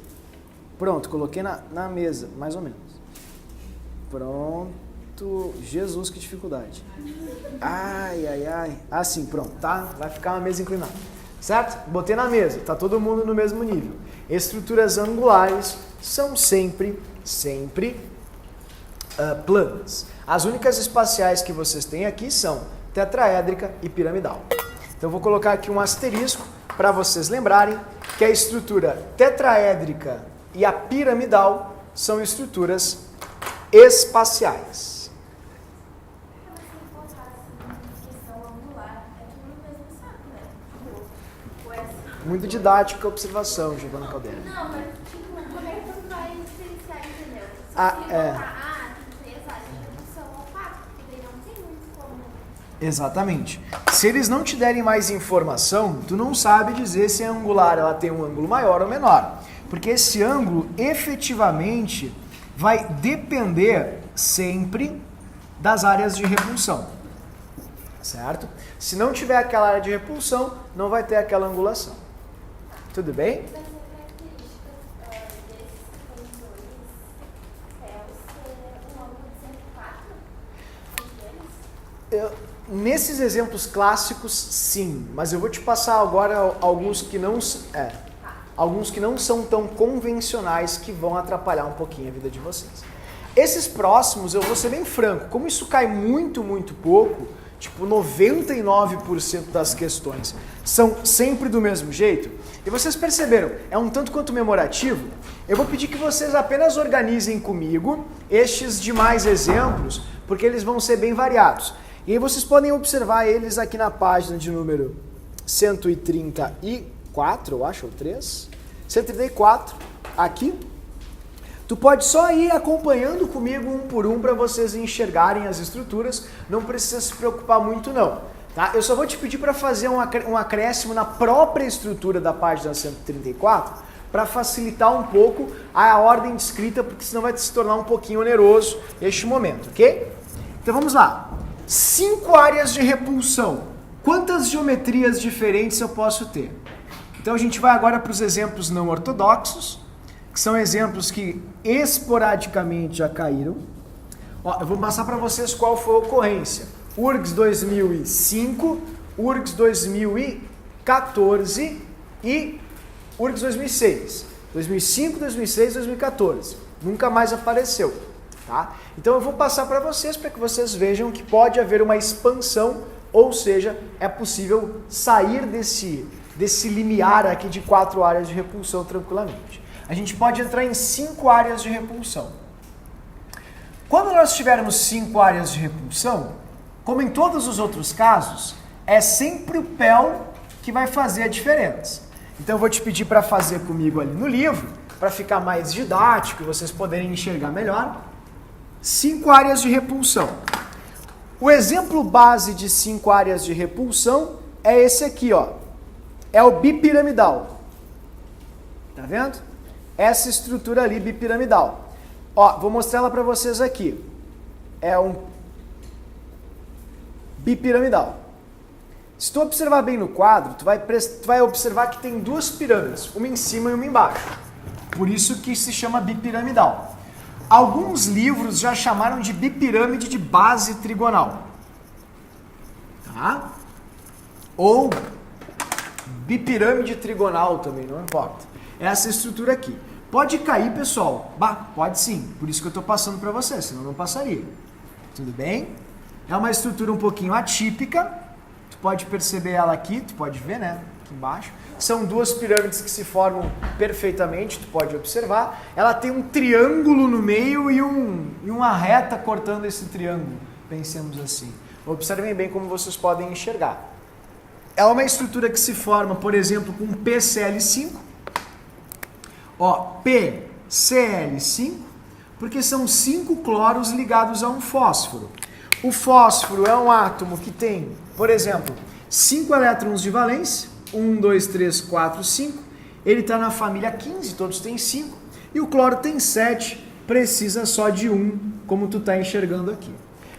Pronto, coloquei na mesa, mais ou menos. Pronto. Jesus, que dificuldade. Ai. Assim, pronto, tá? Vai ficar uma mesa inclinada. Certo? Botei na mesa, tá todo mundo no mesmo nível. Estruturas angulares são sempre planas. As únicas espaciais que vocês têm aqui são tetraédrica e piramidal. Então vou colocar aqui um asterisco para vocês lembrarem que a estrutura tetraédrica e a piramidal são estruturas espaciais. Muito didática a observação, Giovana Caldeira. Não, mas tipo, como é que você vai diferenciar, entendeu? Se Ah, você colocar tem 3 áreas de redução ao 4, porque daí não tem muito como... Exatamente. Se eles não te derem mais informação, tu não sabe dizer se a angular ela tem um ângulo maior ou menor. Porque esse ângulo, efetivamente, vai depender sempre das áreas de repulsão. Certo? Se não tiver aquela área de repulsão, não vai ter aquela angulação. Tudo bem? Mas a característica desses condutores é o ser um ângulo de Nesses exemplos clássicos, sim, mas eu vou te passar agora alguns que não são tão convencionais que vão atrapalhar um pouquinho a vida de vocês. Esses próximos, eu vou ser bem franco, como isso cai muito, muito pouco, tipo 99% das questões são sempre do mesmo jeito, e vocês perceberam, é um tanto quanto memorativo, eu vou pedir que vocês apenas organizem comigo estes demais exemplos, porque eles vão ser bem variados. E aí vocês podem observar eles aqui na página de número 134, eu acho, ou 3, 134, aqui. Tu pode só ir acompanhando comigo um por um para vocês enxergarem as estruturas, não precisa se preocupar muito não. Tá? Eu só vou te pedir para fazer um acréscimo na própria estrutura da página 134, para facilitar um pouco a ordem de escrita, porque senão vai se tornar um pouquinho oneroso este momento, ok? Então vamos lá. 5 áreas de repulsão. Quantas geometrias diferentes eu posso ter? Então a gente vai agora para os exemplos não ortodoxos, que são exemplos que esporadicamente já caíram. Ó, eu vou passar para vocês qual foi a ocorrência. URGS 2005, URGS 2014 e URGS 2006. 2005, 2006, 2014. Nunca mais apareceu. Tá? Então eu vou passar para vocês que vocês vejam que pode haver uma expansão, ou seja, é possível sair desse limiar aqui de 4 áreas de repulsão tranquilamente. A gente pode entrar em 5 áreas de repulsão. Quando nós tivermos 5 áreas de repulsão, como em todos os outros casos, é sempre o PEL que vai fazer a diferença. Então eu vou te pedir para fazer comigo ali no livro, para ficar mais didático e vocês poderem enxergar melhor. 5 áreas de repulsão. O exemplo base de 5 áreas de repulsão é esse aqui, ó. É o bipiramidal. Tá vendo? Essa estrutura ali bipiramidal. Ó, vou mostrar ela para vocês aqui. É um bipiramidal. Se tu observar bem no quadro, tu vai observar que tem 2 pirâmides, uma em cima e uma embaixo. Por isso que se chama bipiramidal. Alguns livros já chamaram de bipirâmide de base trigonal. Tá? Ou bipirâmide trigonal também, não importa. Essa estrutura aqui. Pode cair, pessoal? Bah, pode sim. Por isso que eu estou passando para vocês, senão não passaria. Tudo bem? É uma estrutura um pouquinho atípica. Tu pode perceber ela aqui, tu pode ver, né? Aqui embaixo. São 2 pirâmides que se formam perfeitamente, tu pode observar. Ela tem um triângulo no meio e uma reta cortando esse triângulo. Pensemos assim. Observem bem como vocês podem enxergar. É uma estrutura que se forma, por exemplo, com PCl5. Ó, PCl5, porque são 5 cloros ligados a um fósforo. O fósforo é um átomo que tem, por exemplo, 5 elétrons de valência. 1, 2, 3, 4, 5. Ele está na família 15, todos têm 5. E o cloro tem 7, precisa só de 1, como tu está enxergando aqui.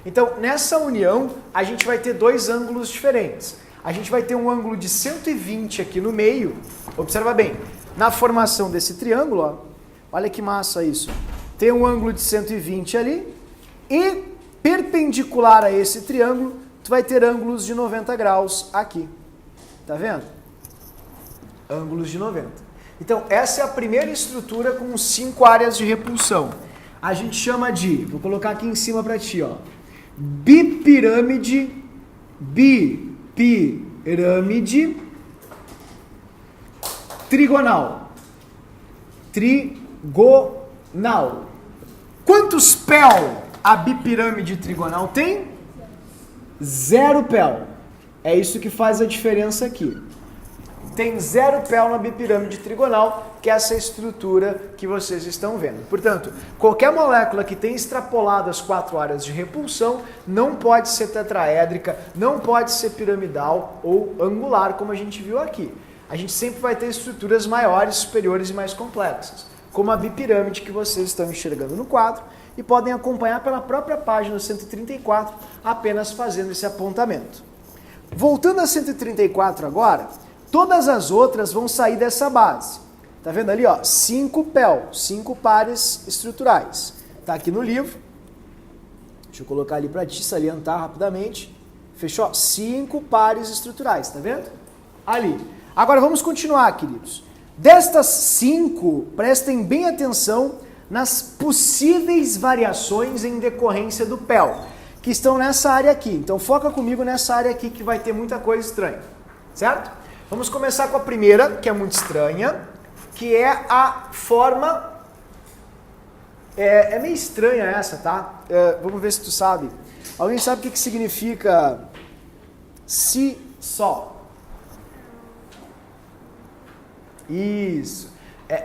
Então, nessa união, a gente vai ter 2 ângulos diferentes. A gente vai ter um ângulo de 120 aqui no meio. Observa bem. Na formação desse triângulo, ó, olha que massa isso. Tem um ângulo de 120 ali e perpendicular a esse triângulo, tu vai ter ângulos de 90 graus aqui. Tá vendo? Ângulos de 90. Então, essa é a primeira estrutura com 5 áreas de repulsão. A gente chama de, vou colocar aqui em cima para ti, ó, bipirâmide trigonal. Trigonal. Quantos PEL a bipirâmide trigonal tem? 0 PEL. É isso que faz a diferença aqui. Tem 0 PEL na bipirâmide trigonal, que é essa estrutura que vocês estão vendo. Portanto, qualquer molécula que tenha extrapolado as 4 áreas de repulsão não pode ser tetraédrica, não pode ser piramidal ou angular, como a gente viu aqui. A gente sempre vai ter estruturas maiores, superiores e mais complexas, como a bipirâmide que vocês estão enxergando no quadro e podem acompanhar pela própria página 134, apenas fazendo esse apontamento. Voltando a 134 agora, todas as outras vão sair dessa base. Tá vendo ali, ó? 5 PEL, 5 pares estruturais. Tá aqui no livro. Deixa eu colocar ali para te salientar rapidamente. Fechou? 5 pares estruturais, tá vendo? Ali. Agora vamos continuar, queridos. Destas 5, prestem bem atenção nas possíveis variações em decorrência do PEL, que estão nessa área aqui. Então foca comigo nessa área aqui que vai ter muita coisa estranha, certo? Vamos começar com a primeira, que é muito estranha, que é a forma... É meio estranha essa, tá? Vamos ver se tu sabe. Alguém sabe o que significa si, só? Isso.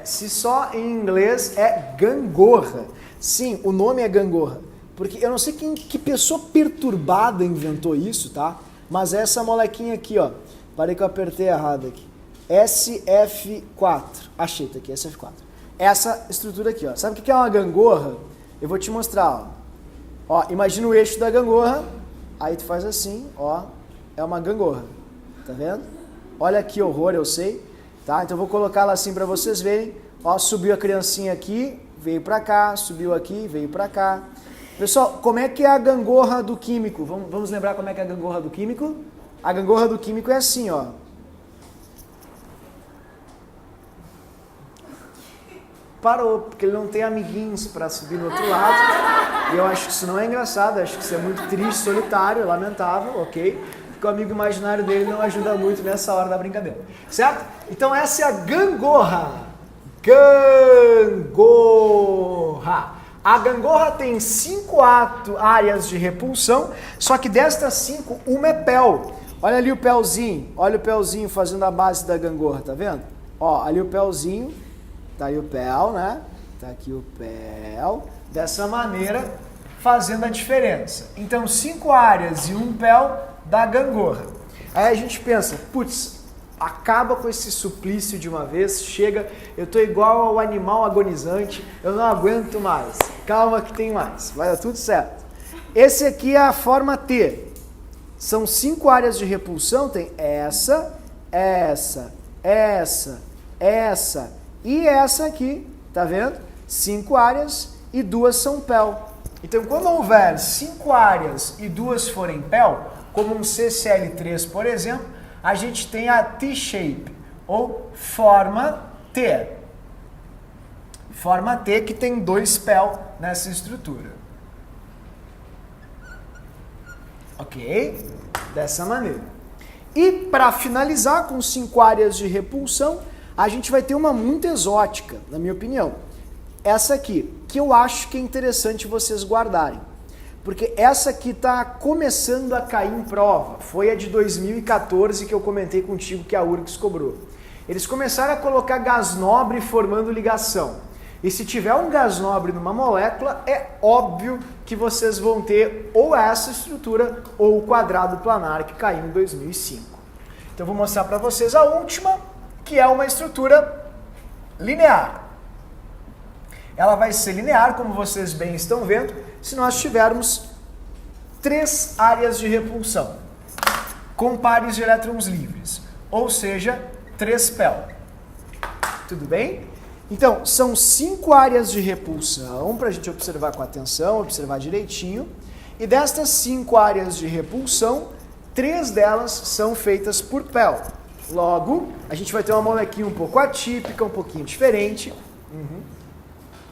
Se só em inglês é gangorra. Sim, o nome é gangorra. Porque eu não sei que pessoa perturbada inventou isso, tá? Mas essa molequinha aqui, ó. Parei que eu apertei errado aqui. SF4. Achei, tá aqui, SF4. Essa estrutura aqui, ó. Sabe o que é uma gangorra? Eu vou te mostrar, ó. Ó, imagina o eixo da gangorra. Aí tu faz assim, ó. É uma gangorra. Tá vendo? Olha que horror, eu sei. Tá? Então eu vou colocar ela assim para vocês verem. Ó, subiu a criancinha aqui, veio para cá, subiu aqui, veio para cá. Pessoal, como é que é a gangorra do químico? Vamos lembrar como é que é a gangorra do químico? A gangorra do químico é assim, ó. Parou, porque ele não tem amiguinhos para subir no outro lado. E eu acho que isso não é engraçado, acho que isso é muito triste, solitário, lamentável, ok? Porque o amigo imaginário dele não ajuda muito nessa hora da brincadeira, certo? Então essa é a gangorra. Gangorra. A gangorra tem 5 áreas de repulsão, só que destas 5, uma é PEL. Olha ali o pelzinho fazendo a base da gangorra, tá vendo? Ó, ali o pelzinho, tá aí o PEL, né? Tá aqui o PEL, dessa maneira, fazendo a diferença. Então 5 áreas e um PEL da gangorra. Aí a gente pensa, putz, acaba com esse suplício de uma vez, chega, eu tô igual ao animal agonizante, eu não aguento mais. Calma que tem mais, vai dar tudo certo. Esse aqui é a forma T. São 5 áreas de repulsão, tem essa e essa aqui, tá vendo? 5 áreas e 2 são PEL. Então quando houver 5 áreas e 2 forem PEL, como um CCl3, por exemplo, a gente tem a T-shape, ou forma T. Forma T que tem 2 PEL nessa estrutura. Ok? Dessa maneira. E para finalizar com 5 áreas de repulsão, a gente vai ter uma muito exótica, na minha opinião. Essa aqui, que eu acho que é interessante vocês guardarem. Porque essa aqui está começando a cair em prova. Foi a de 2014 que eu comentei contigo que a URGS cobrou. Eles começaram a colocar gás nobre formando ligação. E se tiver um gás nobre numa molécula, é óbvio que vocês vão ter ou essa estrutura ou o quadrado planar que caiu em 2005. Então eu vou mostrar para vocês a última, que é uma estrutura linear. Ela vai ser linear, como vocês bem estão vendo, se nós tivermos 3 áreas de repulsão com pares de elétrons livres, ou seja, 3 PEL. Tudo bem? Então, são 5 áreas de repulsão, para a gente observar com atenção, observar direitinho, e destas 5 áreas de repulsão, 3 delas são feitas por PEL. Logo, a gente vai ter uma molequinha um pouco atípica, um pouquinho diferente.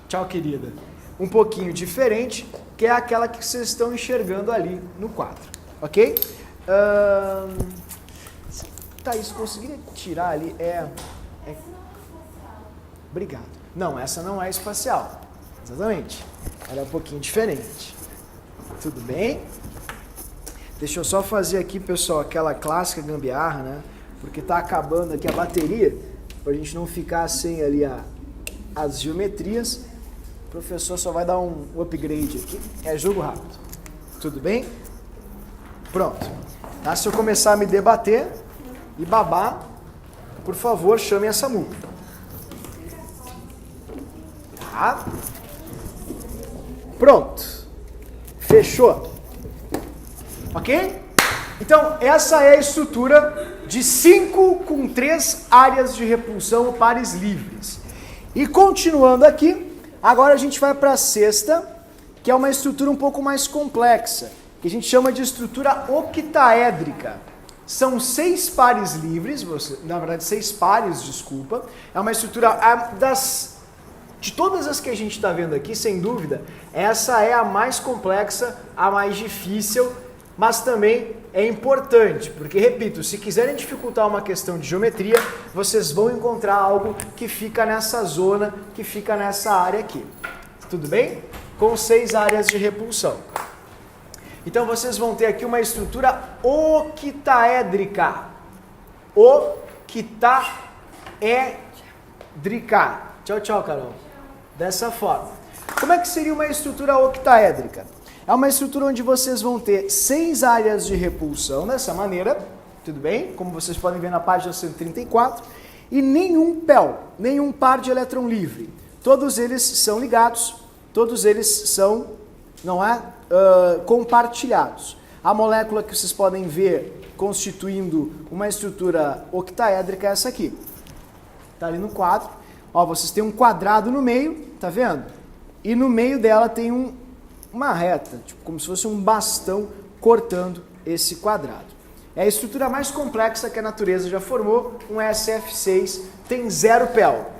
Tchau, querida. Um pouquinho diferente, que é aquela que vocês estão enxergando ali no quadro. Ok? Thaís, conseguiria tirar ali? Obrigado. Não, essa não é espacial. Exatamente. Ela é um pouquinho diferente. Tudo bem? Deixa eu só fazer aqui, pessoal, aquela clássica gambiarra, né? Porque tá acabando aqui a bateria, pra gente não ficar sem ali as geometrias. O professor só vai dar um upgrade aqui. É jogo rápido. Tudo bem? Pronto. Tá? Se eu começar a me debater e babar, por favor, chame a SAMU. Tá? Pronto. Fechou. Ok? Então, essa é a estrutura de 5 com 3 áreas de repulsão ou pares livres. E continuando aqui, agora a gente vai para a sexta, que é uma estrutura um pouco mais complexa, que a gente chama de estrutura octaédrica. São 6 pares livres, na verdade 6 pares, desculpa. É uma estrutura de todas as que a gente está vendo aqui, sem dúvida, essa é a mais complexa, a mais difícil, mas também é importante, porque, repito, se quiserem dificultar uma questão de geometria, vocês vão encontrar algo que fica nessa zona, que fica nessa área aqui. Tudo bem? Com 6 áreas de repulsão. Então vocês vão ter aqui uma estrutura octaédrica. Octaédrica. Tchau, tchau, Carol. Dessa forma. Como é que seria uma estrutura octaédrica? É uma estrutura onde vocês vão ter 6 áreas de repulsão, dessa maneira, tudo bem? Como vocês podem ver na página 134, e nenhum PEL, nenhum par de elétron livre. Todos eles são ligados, todos eles são, compartilhados. A molécula que vocês podem ver constituindo uma estrutura octaédrica é essa aqui. Está ali no quadro. Ó, vocês têm um quadrado no meio, tá vendo? E no meio dela tem uma reta, tipo, como se fosse um bastão cortando esse quadrado. É a estrutura mais complexa que a natureza já formou, um SF6, tem 0 PEL.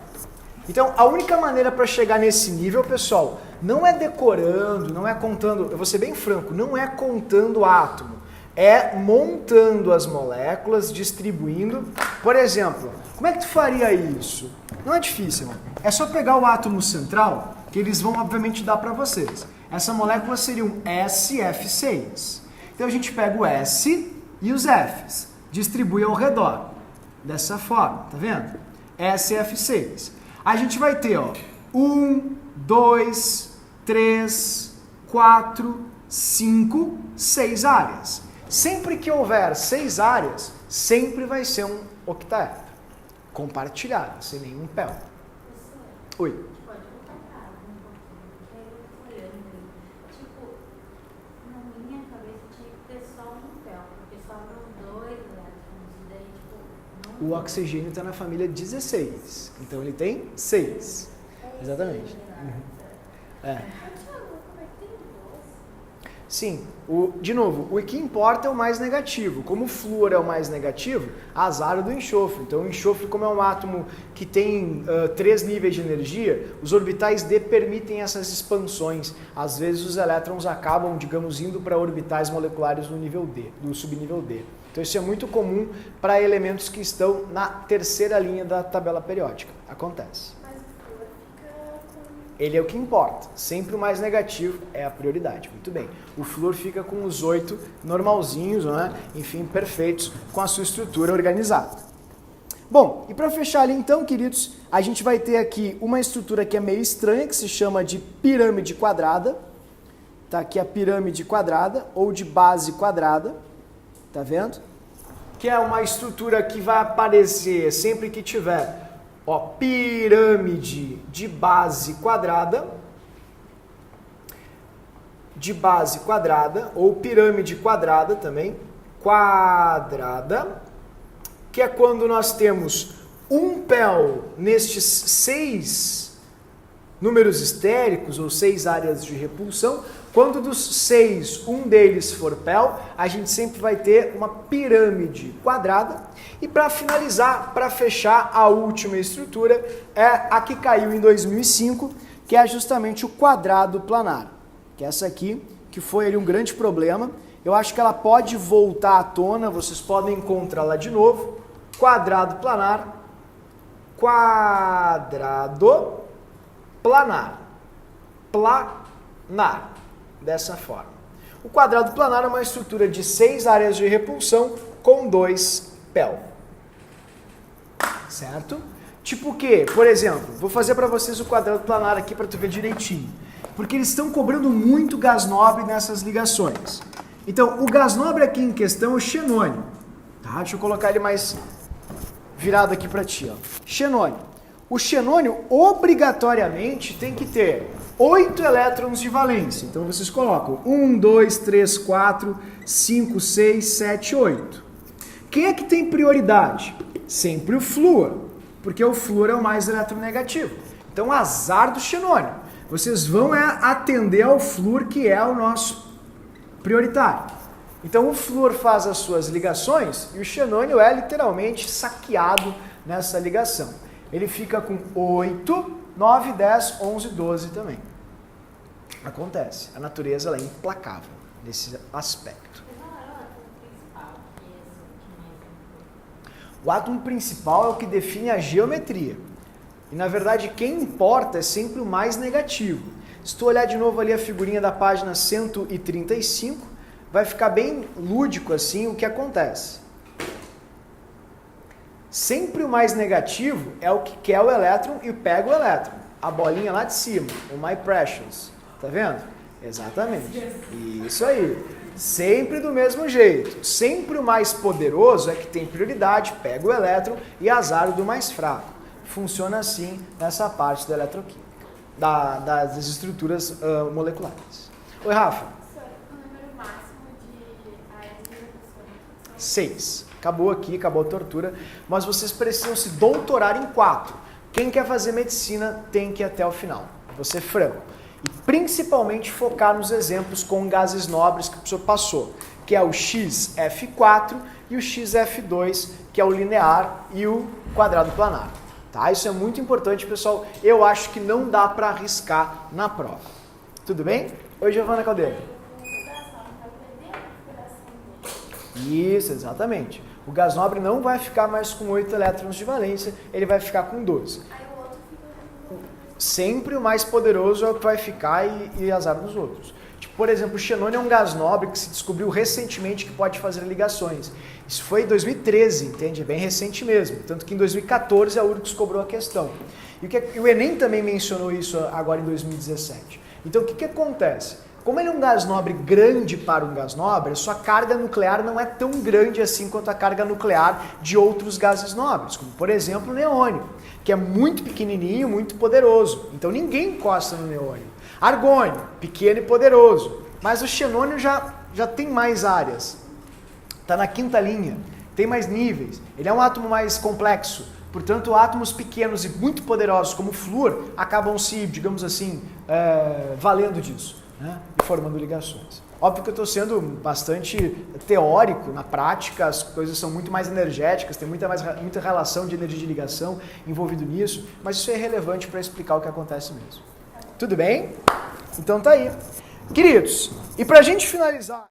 Então, a única maneira para chegar nesse nível, pessoal, não é decorando, não é contando, eu vou ser bem franco, não é contando átomo, é montando as moléculas, distribuindo. Por exemplo, como é que tu faria isso? Não é difícil, é só pegar o átomo central, que eles vão obviamente dar para vocês. Essa molécula seria um SF6. Então a gente pega o S e os Fs, distribui ao redor, dessa forma, tá vendo? SF6. A gente vai ter, ó, 1, 2, 3, 4, 5, 6 áreas. Sempre que houver 6 áreas, sempre vai ser um octaedro, compartilhado, sem nenhum PEL. Oi. Pode voltar pra água um pouquinho, porque eu tô olhando. Tipo, na minha cabeça tinha que ter só um PEL, porque sobram 2 elétrons, e daí, tipo, não. O oxigênio está na família 16, então ele tem 6. Exatamente. É. Sim, de novo, o que importa é o mais negativo. Como o flúor é o mais negativo, azar do enxofre. Então o enxofre, como é um átomo que tem 3 níveis de energia, os orbitais D permitem essas expansões. Às vezes os elétrons acabam, digamos, indo para orbitais moleculares no nível D, do subnível D. Então isso é muito comum para elementos que estão na terceira linha da tabela periódica. Acontece. Ele é o que importa. Sempre o mais negativo é a prioridade. Muito bem. O flúor fica com os 8 normalzinhos, né? Enfim, perfeitos, com a sua estrutura organizada. Bom, e para fechar ali então, queridos, a gente vai ter aqui uma estrutura que é meio estranha, que se chama de pirâmide quadrada. Tá aqui a pirâmide quadrada, ou de base quadrada. Tá vendo? Que é uma estrutura que vai aparecer sempre que tiver... Ó, pirâmide de base quadrada, ou pirâmide quadrada também, quadrada, que é quando nós temos um PEL nestes 6 números estéricos, ou 6 áreas de repulsão. Quando dos 6, um deles for PEL, a gente sempre vai ter uma pirâmide quadrada. E para finalizar, para fechar a última estrutura, é a que caiu em 2005, que é justamente o quadrado planar. Que é essa aqui, que foi ali um grande problema. Eu acho que ela pode voltar à tona, vocês podem encontrá-la de novo. Quadrado planar, planar, dessa forma. O quadrado planar é uma estrutura de 6 áreas de repulsão com 2 PEL. Certo? Tipo o quê? Por exemplo, vou fazer para vocês o quadrado planar aqui para tu ver direitinho. Porque eles estão cobrando muito gás nobre nessas ligações. Então, o gás nobre aqui em questão é o xenônio. Tá? Deixa eu colocar ele mais virado aqui para ti. Ó. Xenônio. O xenônio obrigatoriamente tem que ter 8 elétrons de valência. Então vocês colocam 1, 2, 3, 4, 5, 6, 7, 8. Quem é que tem prioridade? Sempre o flúor, porque o flúor é o mais eletronegativo. Então azar do xenônio. Vocês vão atender ao flúor, que é o nosso prioritário. Então o flúor faz as suas ligações e o xenônio é literalmente saqueado nessa ligação. Ele fica com 8, 9, 10, 11, 12 também. Acontece. A natureza ela é implacável nesse aspecto. O átomo principal é o que define a geometria. E na verdade quem importa é sempre o mais negativo. Se tu olhar de novo ali a figurinha da página 135, vai ficar bem lúdico assim o que acontece. Sempre o mais negativo é o que quer o elétron e pega o elétron. A bolinha lá de cima, o my precious. Tá vendo? Exatamente. Isso aí. Sempre do mesmo jeito. Sempre o mais poderoso é que tem prioridade, pega o elétron e azar do mais fraco. Funciona assim nessa parte da eletroquímica, das estruturas moleculares. Oi, Rafa. O número máximo de áreas de redução? 6. Acabou aqui, acabou a tortura. Mas vocês precisam se doutorar em 4. Quem quer fazer medicina tem que ir até o final. Vou ser franco. E principalmente focar nos exemplos com gases nobres que o professor passou, que é o XF4 e o XF2, que é o linear e o quadrado planar. Tá? Isso é muito importante, pessoal. Eu acho que não dá para arriscar na prova. Tudo bem? Oi, Giovana Caldeira. Isso, exatamente. O gás nobre não vai ficar mais com 8 elétrons de valência, ele vai ficar com 12. Sempre o mais poderoso é o que vai ficar e azar dos outros. Tipo, por exemplo, o xenônio é um gás nobre que se descobriu recentemente que pode fazer ligações. Isso foi em 2013, entende? É bem recente mesmo. Tanto que em 2014 a URGS cobrou a questão. E o Enem também mencionou isso agora em 2017. Então o que acontece? Como ele é um gás nobre grande para um gás nobre, a sua carga nuclear não é tão grande assim quanto a carga nuclear de outros gases nobres, como por exemplo o neônio, que é muito pequenininho, muito poderoso. Então ninguém encosta no neônio. Argônio, pequeno e poderoso. Mas o xenônio já tem mais áreas. Está na 5ª linha, tem mais níveis. Ele é um átomo mais complexo. Portanto, átomos pequenos e muito poderosos como o flúor acabam se, digamos assim, valendo disso, né? E formando ligações. Óbvio que eu estou sendo bastante teórico, na prática as coisas são muito mais energéticas, tem muita relação de energia de ligação envolvido nisso, mas isso é relevante para explicar o que acontece mesmo. Tudo bem? Então tá aí. Queridos, e para a gente finalizar...